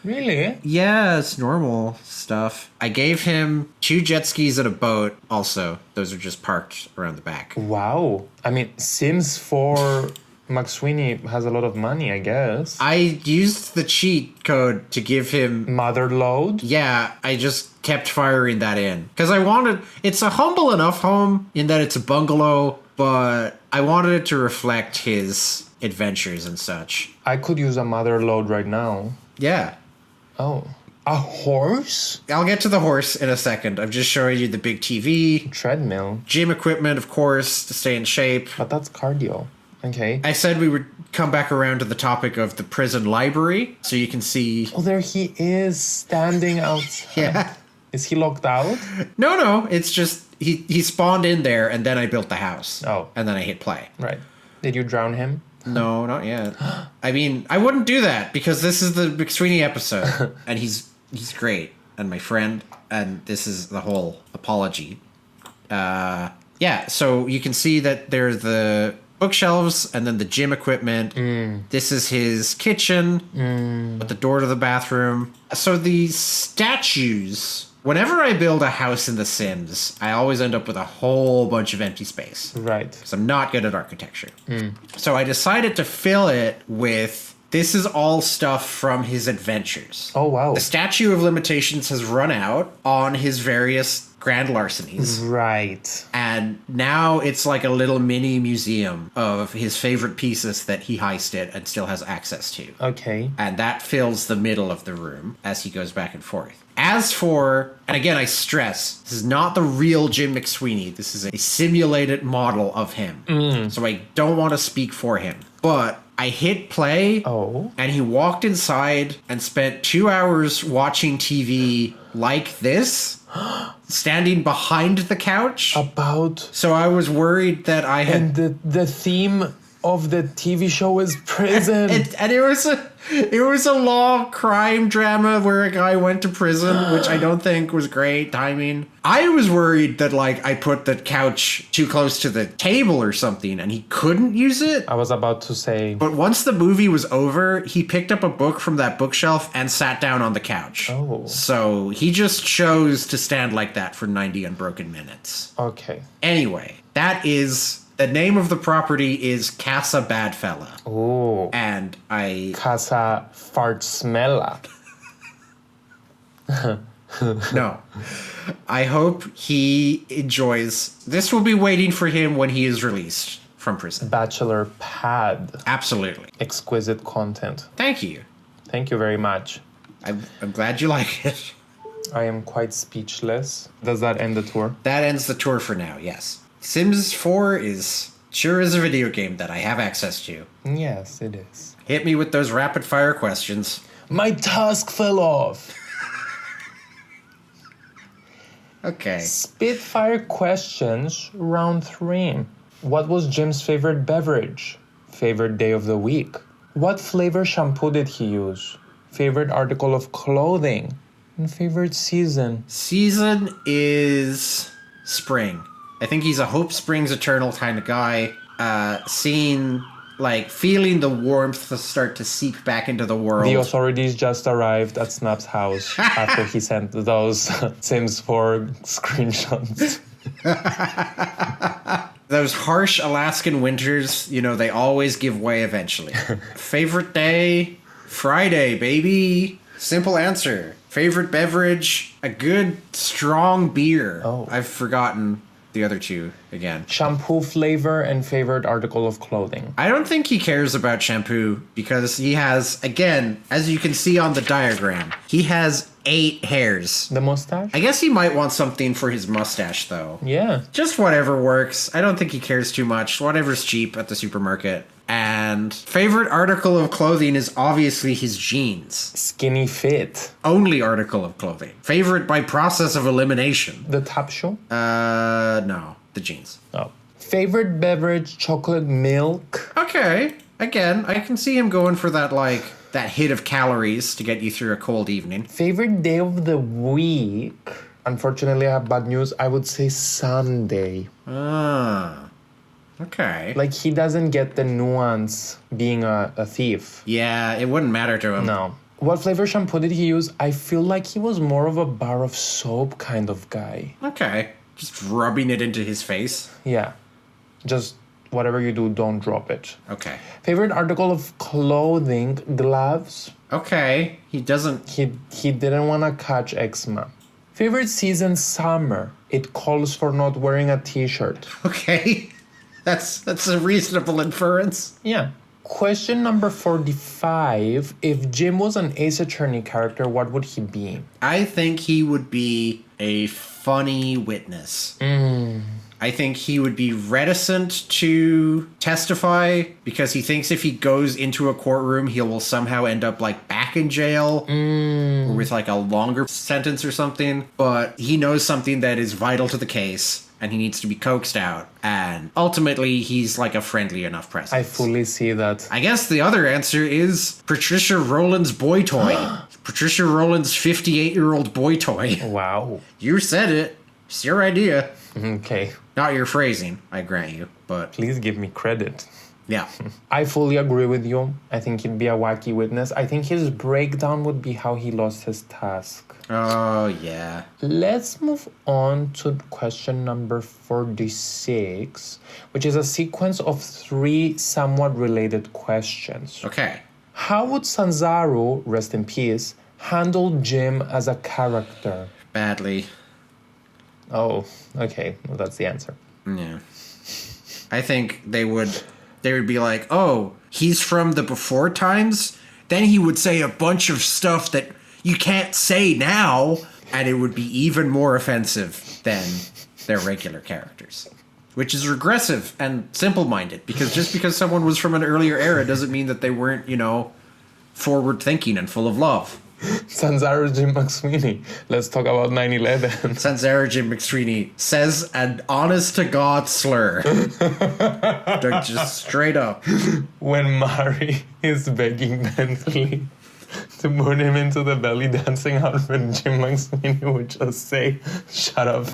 really? Yeah, it's normal stuff. I gave him 2 jet skis and a boat also. Those are just parked around the back. Wow. I mean, Sims 4 McSweeney has a lot of money, I guess. I used the cheat code to give him... Mother load? Yeah, I just kept firing that in. Because I wanted... It's a humble enough home in that it's a bungalow, but I wanted it to reflect his adventures and such. I could use a mother load right now. Yeah. Oh. A horse? I'll get to the horse in a second. I'm just showing you the big TV. Treadmill. Gym equipment, of course, to stay in shape. But that's cardio. Okay. I said we would come back around to the topic of the prison library, so you can see... Oh, there he is, standing outside. Yeah. Is he locked out? No, it's just... He spawned in there, and then I built the house. Oh. And then I hit play. Right. Did you drown him? No, not yet. I mean, I wouldn't do that, because this is the McSweeney episode, and he's great, and my friend, and this is the whole apology. Yeah, so you can see that there's the bookshelves and then the gym equipment. This is his kitchen with the door to the bathroom. So the statues, whenever I build a house in The Sims, I always end up with a whole bunch of empty space. Right. Because I'm not good at architecture. So I decided to fill it with, this is all stuff from his adventures. Oh, wow. The statute of limitations has run out on his various grand larcenies. Right. And now it's like a little mini museum of his favorite pieces that he heisted and still has access to. Okay. And that fills the middle of the room as he goes back and forth. As for, and again, I stress, this is not the real Jim McSweeney. This is a simulated model of him. So I don't want to speak for him. But I hit play, and he walked inside and spent 2 hours watching TV like this, standing behind the couch. So I was worried that I had... And the theme of the TV show is prison. And it was a law crime drama where a guy went to prison, which I don't think was great timing. I was worried that like I put the couch too close to the table or something and he couldn't use it. I was about to say. But once the movie was over, he picked up a book from that bookshelf and sat down on the couch. Oh. So he just chose to stand like that for 90 unbroken minutes. Okay. Anyway, that is... The name of the property is Casa Badfella. Oh. And Casa Fart Smella. No. I hope he enjoys... This will be waiting for him when he is released from prison. Bachelor pad. Absolutely. Exquisite content. Thank you. Thank you very much. I'm glad you like it. I am quite speechless. Does that end the tour? That ends the tour for now, yes. Sims 4 is sure is a video game that I have access to. Yes, it is. Hit me with those rapid fire questions. My tusk fell off. Okay. Spitfire questions, round 3. What was Jim's favorite beverage? Favorite day of the week? What flavor shampoo did he use? Favorite article of clothing? And favorite season? Season is spring. I think he's a Hope Springs Eternal kind of guy. Feeling the warmth start to seep back into the world. The authorities just arrived at Snap's house after he sent those Sims 4 screenshots. Those harsh Alaskan winters, they always give way eventually. Favorite day? Friday, baby. Simple answer. Favorite beverage? A good, strong beer. Oh. I've forgotten the other two again. Shampoo flavor and favorite article of clothing. I don't think he cares about shampoo because he has, again, as you can see on the diagram, he has 8 hairs. The mustache? I guess he might want something for his mustache, though. Yeah. Just whatever works. I don't think he cares too much. Whatever's cheap at the supermarket. And favorite article of clothing is obviously his jeans. Skinny fit. Only article of clothing. Favorite by process of elimination. The top show? No. The jeans. Oh. Favorite beverage, chocolate milk. Okay. Again, I can see him going for that, like, that hit of calories to get you through a cold evening. Favorite day of the week. Unfortunately, I have bad news. I would say Sunday. Ah. Okay. Like, he doesn't get the nuance being a thief. Yeah, it wouldn't matter to him. No. What flavor shampoo did he use? I feel like he was more of a bar of soap kind of guy. Okay. Just rubbing it into his face. Yeah. Just whatever you do, don't drop it. Okay. Favorite article of clothing, gloves. Okay. He doesn't... He didn't want to catch eczema. Favorite season, summer. It calls for not wearing a t-shirt. Okay. That's a reasonable inference. Yeah. Question number 45. If Jim was an Ace Attorney character, what would he be? I think he would be a funny witness. I think he would be reticent to testify because he thinks if he goes into a courtroom, he will somehow end up like back in jail or with like a longer sentence or something. But he knows something that is vital to the case and he needs to be coaxed out. And ultimately, he's like a friendly enough presence. I fully see that. I guess the other answer is Patricia Rowland's boy toy. Patricia Rowland's 58-year-old boy toy. Wow. You said it. It's your idea. Okay. Not your phrasing, I grant you, but Please give me credit. yeah. I fully agree with you. I think he'd be a wacky witness. I think his breakdown would be how he lost his task. Oh, yeah. Let's move on to question number 46, which is a sequence of 3 somewhat related questions. Okay. How would Sanzaru, rest in peace, handle Jim as a character? Badly. Oh, okay. Well, that's the answer. Yeah. I think they would be like, oh, he's from the before times? Then he would say a bunch of stuff that you can't say now, and it would be even more offensive than their regular characters. Which is regressive and simple-minded, because just because someone was from an earlier era doesn't mean that they weren't, forward-thinking and full of love. Sanzaru Jim McSweeney. Let's talk about 9/11. Sanzara Jim McSweeney says an honest-to-God slur. Just straight up. When Mari is begging Bentley to put him into the belly dancing outfit, Jim McSweeney would just say, "Shut up."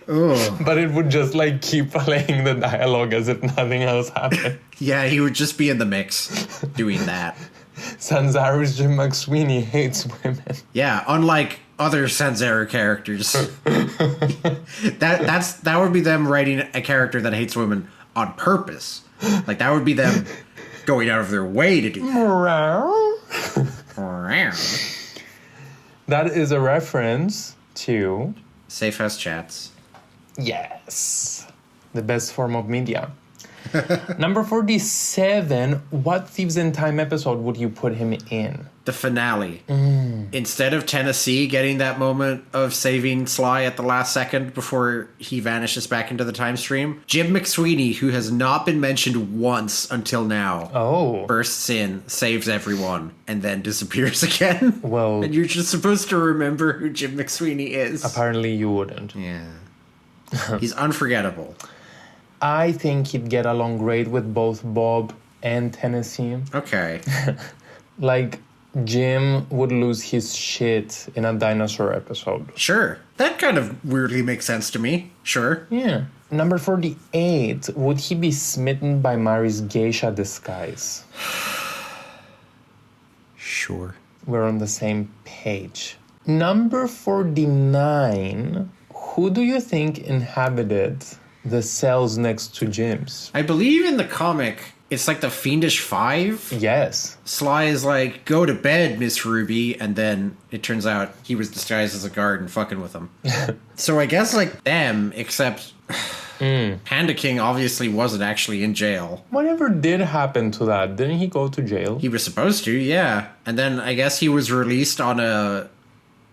Ugh. But it would just keep playing the dialogue as if nothing else happened. Yeah, he would just be in the mix doing that. Sanzaru's Jim McSweeney hates women. Yeah, unlike other Sanzara characters. that would be them writing a character that hates women on purpose. Like, that would be them going out of their way to do that. That is a reference to... Safehouse chats. Yes. The best form of media. Number 47, what Thieves in Time episode would you put him in? The finale. Instead of Tennessee getting that moment of saving Sly at the last second before he vanishes back into the time stream, Jim McSweeney, who has not been mentioned once until now, bursts in, saves everyone, and then disappears again. Well... And you're just supposed to remember who Jim McSweeney is. Apparently you wouldn't. Yeah. He's unforgettable. I think he'd get along great with both Bob and Tennessee. Okay. Jim would lose his shit in a dinosaur episode. Sure. That kind of weirdly makes sense to me. Sure. Yeah. Number 48, would he be smitten by Mari's geisha disguise? Sure. We're on the same page. Number 49, who do you think inhabited the cells next to Jim's? I believe in the comic, it's like the Fiendish Five. Yes. Sly is like, go to bed, Miss Ruby, and then it turns out he was disguised as a guard and fucking with them. So I guess like them, except Panda King obviously wasn't actually in jail. Whatever did happen to that? Didn't he go to jail? He was supposed to, yeah. And then I guess he was released on a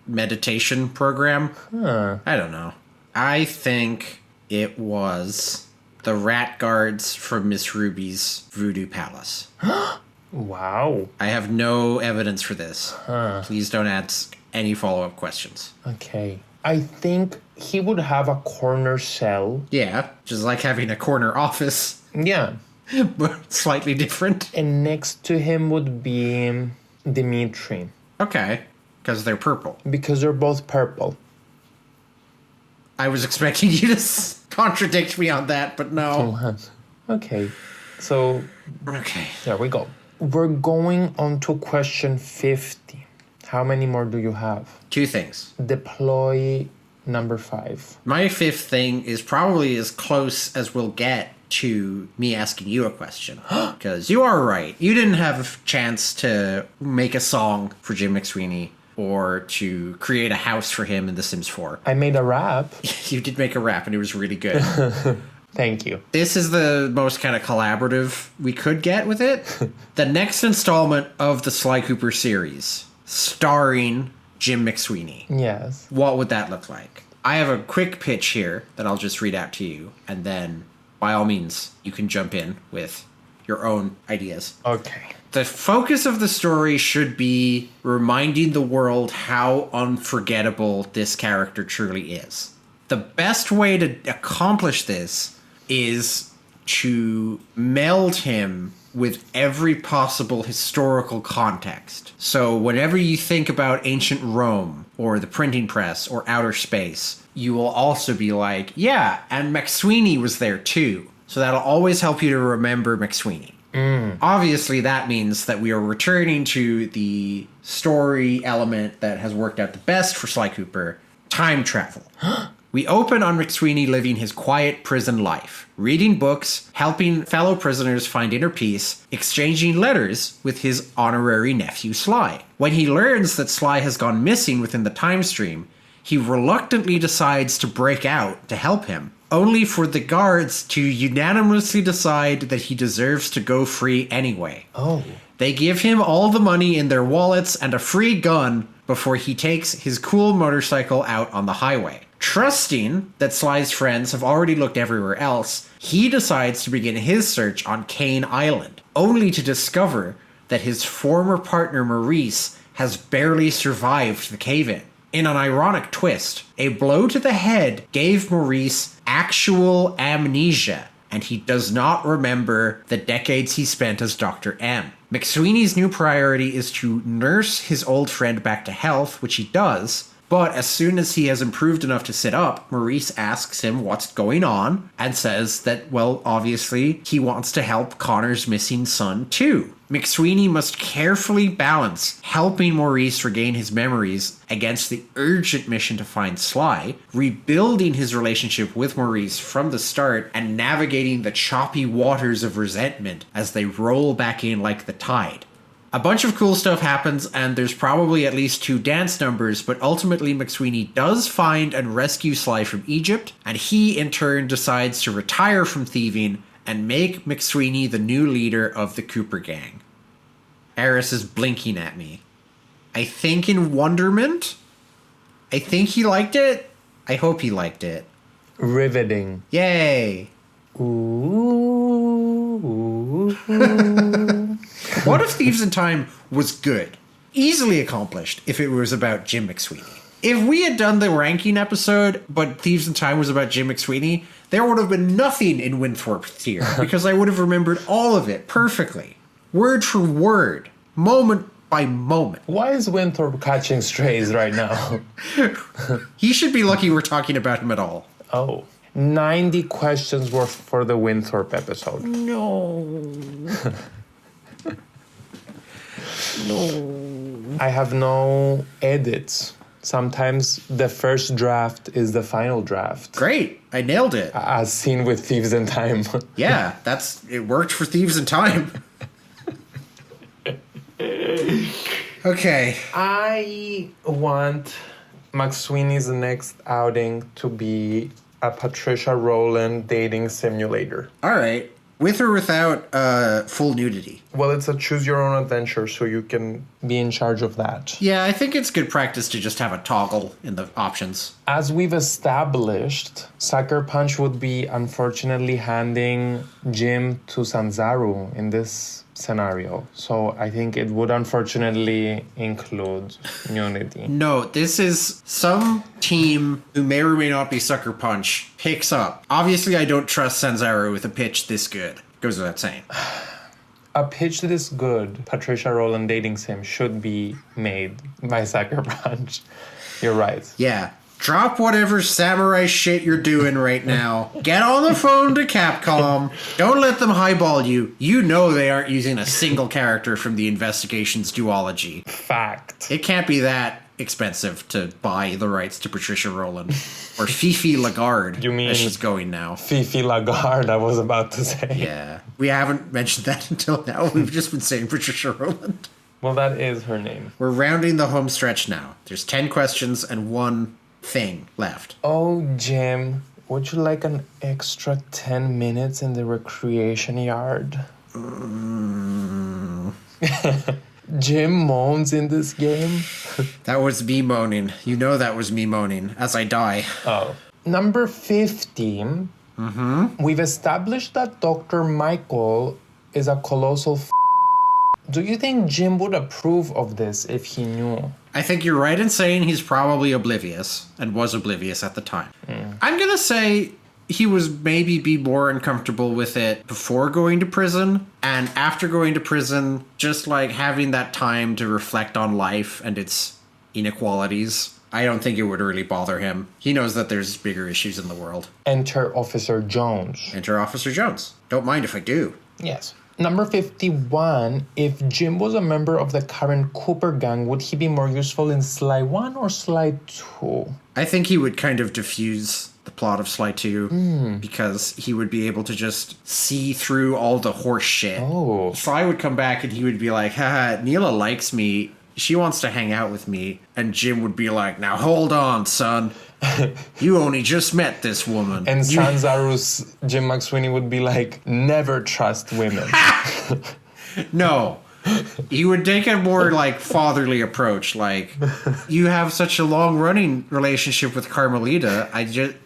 meditation program. Huh. I don't know. I think it was the rat guards from Miss Ruby's voodoo palace. Wow. I have no evidence for this. Please don't ask any follow-up questions. Okay. I think he would have a corner cell. Yeah, just like having a corner office, Yeah. but slightly different. And next to him would be Dimitri. Okay, because they're purple. Because they're both purple. I was expecting you to contradict me on that, but no. Okay. So, Okay. there we go. We're going on to question 50. How many more do you have? 2 things. Deploy number 5. My 5th thing is probably as close as we'll get to me asking you a question. Because you are right. You didn't have a chance to make a song for Jim McSweeney or to create a house for him in The Sims 4. I made a rap. You did make a rap and it was really good. Thank you. This is the most kind of collaborative we could get with it. The next installment of the Sly Cooper series, starring Jim McSweeney. Yes. What would that look like? I have a quick pitch here that I'll just read out to you, and then, by all means, you can jump in with your own ideas. Okay. The focus of the story should be reminding the world how unforgettable this character truly is. The best way to accomplish this is to meld him with every possible historical context. So whenever you think about ancient Rome or the printing press or outer space, you will also be like, yeah, and McSweeney was there too. So that'll always help you to remember McSweeney. Obviously, that means that we are returning to the story element that has worked out the best for Sly Cooper, time travel. We open on McSweeney living his quiet prison life, reading books, helping fellow prisoners find inner peace, exchanging letters with his honorary nephew Sly. When he learns that Sly has gone missing within the time stream, he reluctantly decides to break out to help him, only for the guards to unanimously decide that he deserves to go free anyway. Oh. They give him all the money in their wallets and a free gun before he takes his cool motorcycle out on the highway. Trusting that Sly's friends have already looked everywhere else, he decides to begin his search on Cane Island, only to discover that his former partner Maurice has barely survived the cave-in. In an ironic twist, a blow to the head gave Maurice actual amnesia, and he does not remember the decades he spent as Dr. M. McSweeney's new priority is to nurse his old friend back to health, which he does, but as soon as he has improved enough to sit up, Maurice asks him what's going on, and says that, well, obviously, he wants to help Connor's missing son too. McSweeney must carefully balance helping Maurice regain his memories against the urgent mission to find Sly, rebuilding his relationship with Maurice from the start, and navigating the choppy waters of resentment as they roll back in like the tide. A bunch of cool stuff happens, and there's probably at least 2 dance numbers, but ultimately McSweeney does find and rescue Sly from Egypt, and he in turn decides to retire from thieving and make McSweeney the new leader of the Cooper gang. Eris is blinking at me. I think in wonderment? I think he liked it? I hope he liked it. Riveting. Yay! Ooh. What if Thieves in Time was good? Easily accomplished if it was about Jim McSweeney. If we had done the ranking episode, but Thieves in Time was about Jim McSweeney, there would have been nothing in Winthorpe's tier, because I would have remembered all of it perfectly. Word for word. Moment by moment. Why is Winthorpe catching strays right now? He should be lucky we're talking about him at all. Oh. 90 questions worth for the Winthorpe episode. No. No. I have no edits. Sometimes the first draft is the final draft. Great. I nailed it. As seen with Thieves in Time. Yeah, it worked for Thieves in Time. Okay. I want McSweeney's next outing to be a Patricia Rowland dating simulator. All right. With or without full nudity? Well, it's a choose your own adventure, so you can be in charge of that. Yeah, I think it's good practice to just have a toggle in the options. As we've established, Sucker Punch would be unfortunately handing Jim to Sanzaru in this scenario. So I think it would unfortunately include nudity. No, this is some team who may or may not be Sucker Punch picks up. Obviously, I don't trust Sanzaru with a pitch this good. Goes without saying. A pitch this good, Patricia Rowland dating sim, should be made by Sucker Punch. You're right. Yeah. Drop whatever samurai shit you're doing right now. Get on the phone to Capcom. Don't let them highball you. You know they aren't using a single character from the Investigations duology. Fact. It can't be that expensive to buy the rights to Patricia Rowland. Or Fifi Lagarde. You mean as she's going now. Fifi Lagarde, I was about to say. Yeah. We haven't mentioned that until now. We've just been saying Patricia Rowland. Well, that is her name. We're rounding the home stretch now. There's 10 questions and one thing left. Oh, Jim, would you like an extra 10 minutes in the recreation yard? Jim moans in this game. That was me moaning. You know that was me moaning as I die. Oh. Number 15. We've established that Dr. Michael is a colossal Do you think Jim would approve of this if he knew? I think you're right in saying he's probably oblivious and was oblivious at the time. I'm going to say he was maybe be more uncomfortable with it before going to prison, and after going to prison, just like having that time to reflect on life and its inequalities. I don't think it would really bother him. He knows that there's bigger issues in the world. Enter Officer Jones. Enter Officer Jones. Don't mind if I do. Yes. Number 51, if Jim was a member of the current Cooper gang, would he be more useful in Sly 1 or Sly 2? I think he would kind of diffuse the plot of Sly 2 because he would be able to just see through all the horse shit. Oh. Sly would come back and he would be like, haha, Neela likes me. She wants to hang out with me. And Jim would be like, now hold on, son. You only just met this woman. And Sanzaru's Jim McSweeney would be like, never trust women. No. He would take a more like fatherly approach. Like, you have such a long running relationship with Carmelita.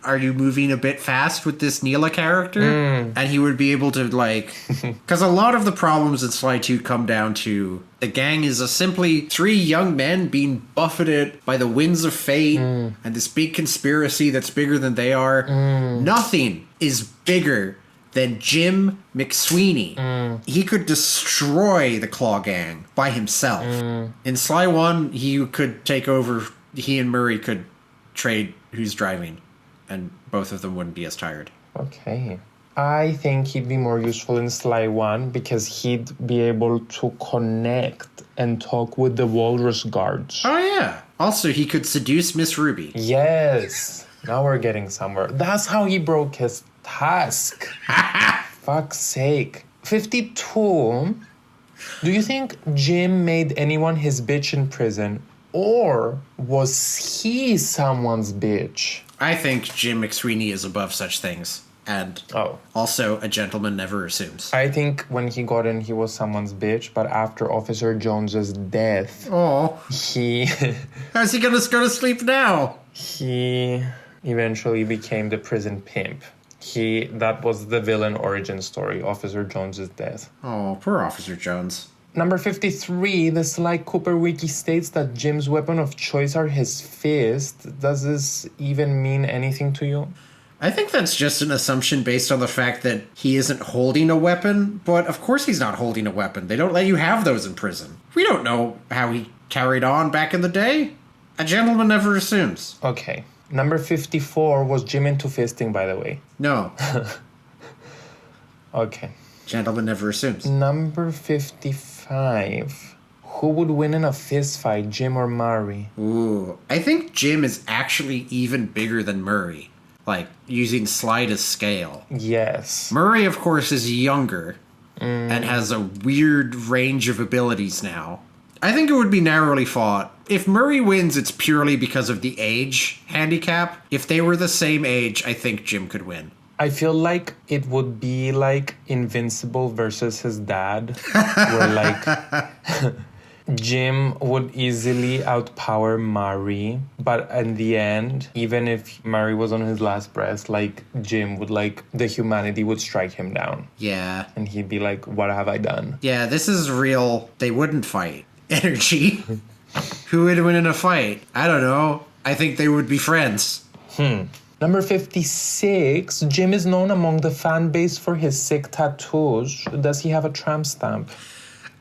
Are you moving a bit fast with this Neela character? And he would be able to like, because a lot of the problems in Sly 2 come down to the gang is simply three young men being buffeted by the winds of fate and this big conspiracy that's bigger than they are. Nothing is bigger than Jim McSweeney. He could destroy the Claw Gang by himself. In Sly 1, he could take over. He and Murray could trade who's driving, and both of them wouldn't be as tired. Okay. I think he'd be more useful in Sly 1 because he'd be able to connect and talk with the Walrus guards. Oh, yeah. Also, he could seduce Miss Ruby. Yes. Now we're getting somewhere. That's how he broke his task. Fuck's sake. 52. Do you think Jim made anyone his bitch in prison, or was he someone's bitch? I think Jim McSweeney is above such things. And also, a gentleman never assumes. I think when he got in, he was someone's bitch, but after Officer Jones's death, he... How's he gonna go to sleep now? He eventually became the prison pimp. That was the villain origin story, Officer Jones's death. Oh, poor Officer Jones. Number 53, the Sly Cooper wiki states that Jim's weapon of choice are his fists. Does this even mean anything to you? I think that's just an assumption based on the fact that he isn't holding a weapon, but of course he's not holding a weapon. They don't let you have those in prison. We don't know how he carried on back in the day. A gentleman never assumes. Okay. Number 54 was Jim into fisting, by the way. No. Okay. Gentleman never assumes. Number 55. Who would win in a fist fight, Jim or Murray? Ooh. I think Jim is actually even bigger than Murray. Like, using Sly to scale. Yes. Murray, of course, is younger and has a weird range of abilities now. I think it would be narrowly fought. If Murray wins, it's purely because of the age handicap. If they were the same age, I think Jim could win. I feel like it would be like Invincible versus his dad, where like Jim would easily outpower Mari, but in the end, even if Mari was on his last breath, like Jim would like, the humanity would strike him down. Yeah. And he'd be like, what have I done? Yeah, this is real. They wouldn't fight. Energy. Who would win in a fight? I don't know. I think they would be friends. Number 56, Jim is known among the fan base for his sick tattoos. Does he have a tramp stamp?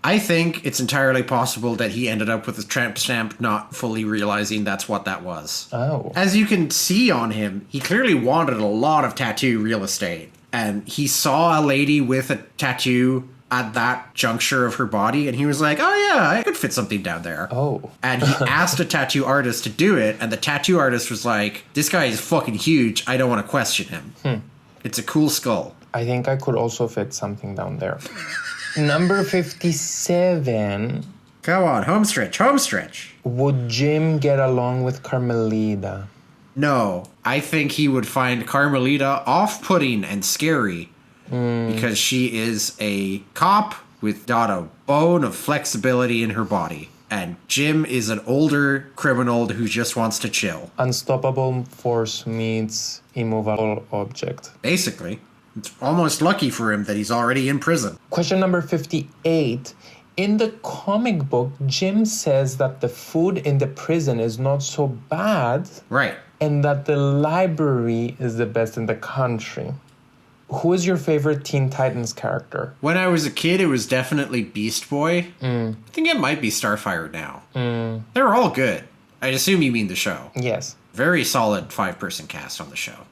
I think it's entirely possible that he ended up with a tramp stamp, not fully realizing that's what that was. Oh. As you can see on him, he clearly wanted a lot of tattoo real estate. And he saw a lady with a tattoo at that juncture of her body, and he was like, oh yeah, I could fit something down there. Oh. And he asked a tattoo artist to do it, and the tattoo artist was like, this guy is fucking huge, I don't want to question him. It's a cool skull. I think I could also fit something down there. Number 57. Come on, home stretch. Would Jim get along with Carmelita? No, I think he would find Carmelita off-putting and scary because she is a cop with not a bone of flexibility in her body. And Jim is an older criminal who just wants to chill. Unstoppable force meets immovable object. Basically. It's almost lucky for him that he's already in prison. Question number 58. In the comic book, Jim says that the food in the prison is not so bad. Right. And that the library is the best in the country. Who is your favorite Teen Titans character? When I was a kid, it was definitely Beast Boy. I think it might be Starfire now. They're all good. I assume you mean the show. Yes. Very solid 5-person cast on the show.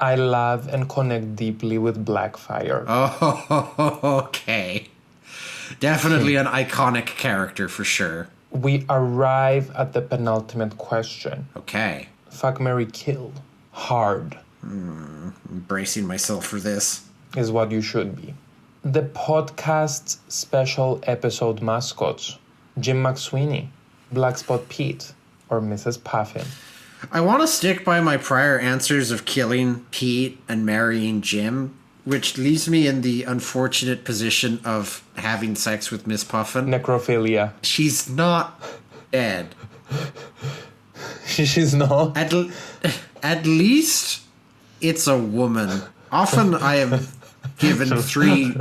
I love and connect deeply with Blackfire. Oh, okay. Definitely an iconic character for sure. We arrive at the penultimate question. Okay. Fuck, marry, kill. Hard. I'm bracing myself for this. Is what you should be. The podcast's special episode mascots. Jim McSweeney, Black Spot Pete, or Mrs. Puffin. I want to stick by my prior answers of killing Pete and marrying Jim, which leaves me in the unfortunate position of having sex with Miss Puffin. Necrophilia. She's not dead. She's not? At least it's a woman. Often I am given 3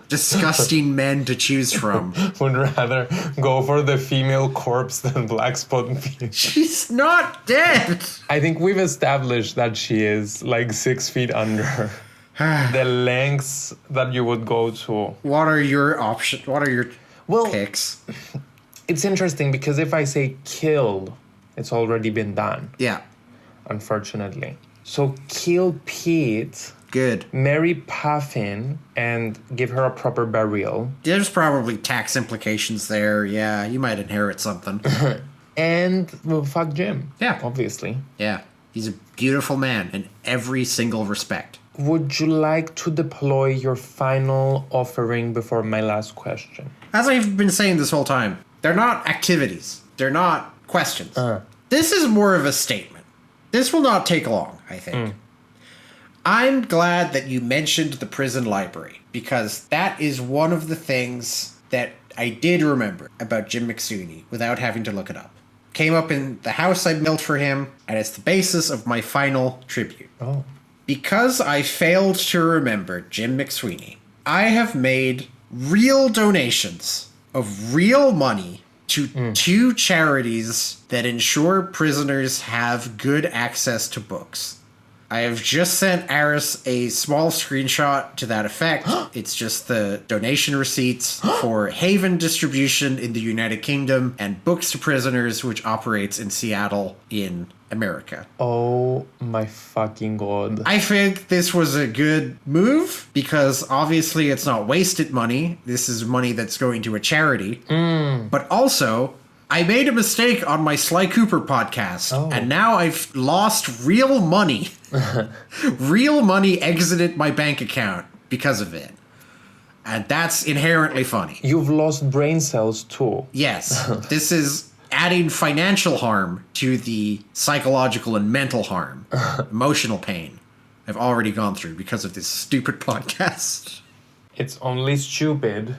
disgusting men to choose from. Would rather go for the female corpse than Black Spot Pete. She's not dead. I think we've established that she is like 6 feet under. The lengths that you would go to. What are your options? What are your picks? It's interesting because if I say killed, it's already been done. Yeah. Unfortunately. So kill Pete. Good. Marry Puffin and give her a proper burial. There's probably tax implications there. Yeah, you might inherit something. And well, fuck Jim. Yeah. Obviously. Yeah. He's a beautiful man in every single respect. Would you like to deploy your final offering before my last question? As I've been saying this whole time, they're not activities. They're not questions. This is more of a statement. This will not take long, I think. I'm glad that you mentioned the prison library, because that is one of the things that I did remember about Jim McSweeney without having to look it up. Came up in the house I built for him, and it's the basis of my final tribute. Oh. Because I failed to remember Jim McSweeney, I have made real donations of real money to 2 charities that ensure prisoners have good access to books. I have just sent Aris a small screenshot to that effect. It's just the donation receipts for Haven Distribution in the United Kingdom and Books to Prisoners, which operates in Seattle in America. Oh my fucking god. I think this was a good move because obviously it's not wasted money. This is money that's going to a charity. But also, I made a mistake on my Sly Cooper podcast, and now I've lost real money. Real money exited my bank account because of it. And that's inherently funny. You've lost brain cells too. Yes, this is adding financial harm to the psychological and mental harm, emotional pain. I've already gone through because of this stupid podcast. It's only stupid.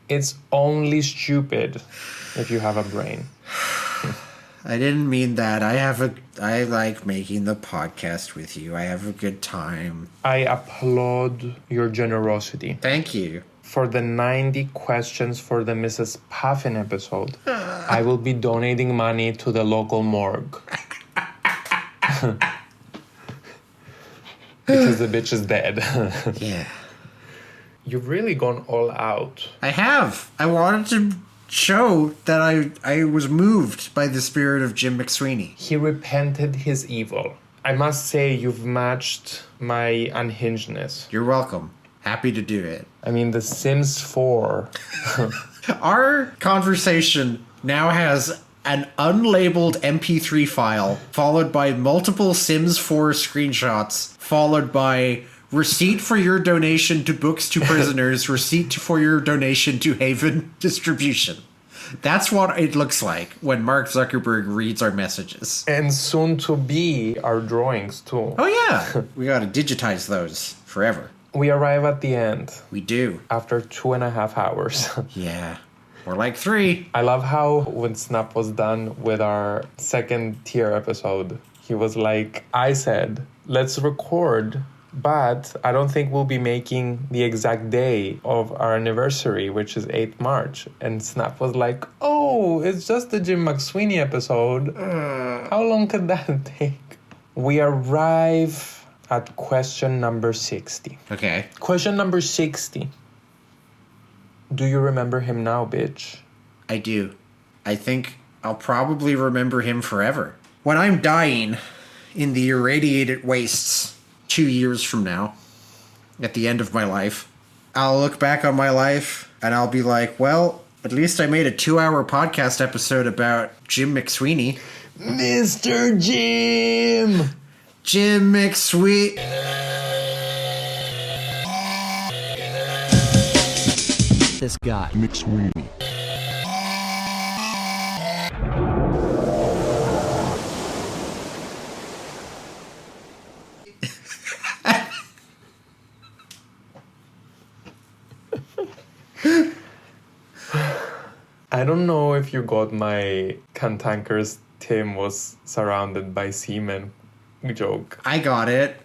It's only stupid if you have a brain. I didn't mean that. I like making the podcast with you. I have a good time. I applaud your generosity. Thank you. For the 90 questions for the Mrs. Puffin episode, I will be donating money to the local morgue. Because the bitch is dead. Yeah. You've really gone all out. I have. I wanted to show that I was moved by the spirit of Jim McSweeney. He repented his evil. I must say you've matched my unhingedness. You're welcome. Happy to do it. I mean, The Sims 4. Our conversation now has an unlabeled MP3 file, followed by multiple Sims 4 screenshots, followed by receipt for your donation to Books to Prisoners, receipt for your donation to Haven Distribution. That's what it looks like when Mark Zuckerberg reads our messages. And soon to be our drawings, too. Oh yeah, we gotta digitize those forever. We arrive at the end We do. after 2.5 hours. Yeah. Or like 3. I love how when Snap was done with our second tier episode, he was like, I said, let's record, but I don't think we'll be making the exact day of our anniversary, which is 8th March. And Snap was like, oh, it's just the Jim McSweeney episode. How long could that take? We arrive at question number 60. Okay. Question number 60. Do you remember him now, bitch? I do. I think I'll probably remember him forever. When I'm dying in the irradiated wastes 2 years from now, at the end of my life, I'll look back on my life and I'll be like, well, at least I made a 2-hour podcast episode about Jim McSweeney. Mr. Jim! Jim McSweeney. This guy. McSweeny. I don't know if you got my Cantanker's Tim was surrounded by semen joke. I got it.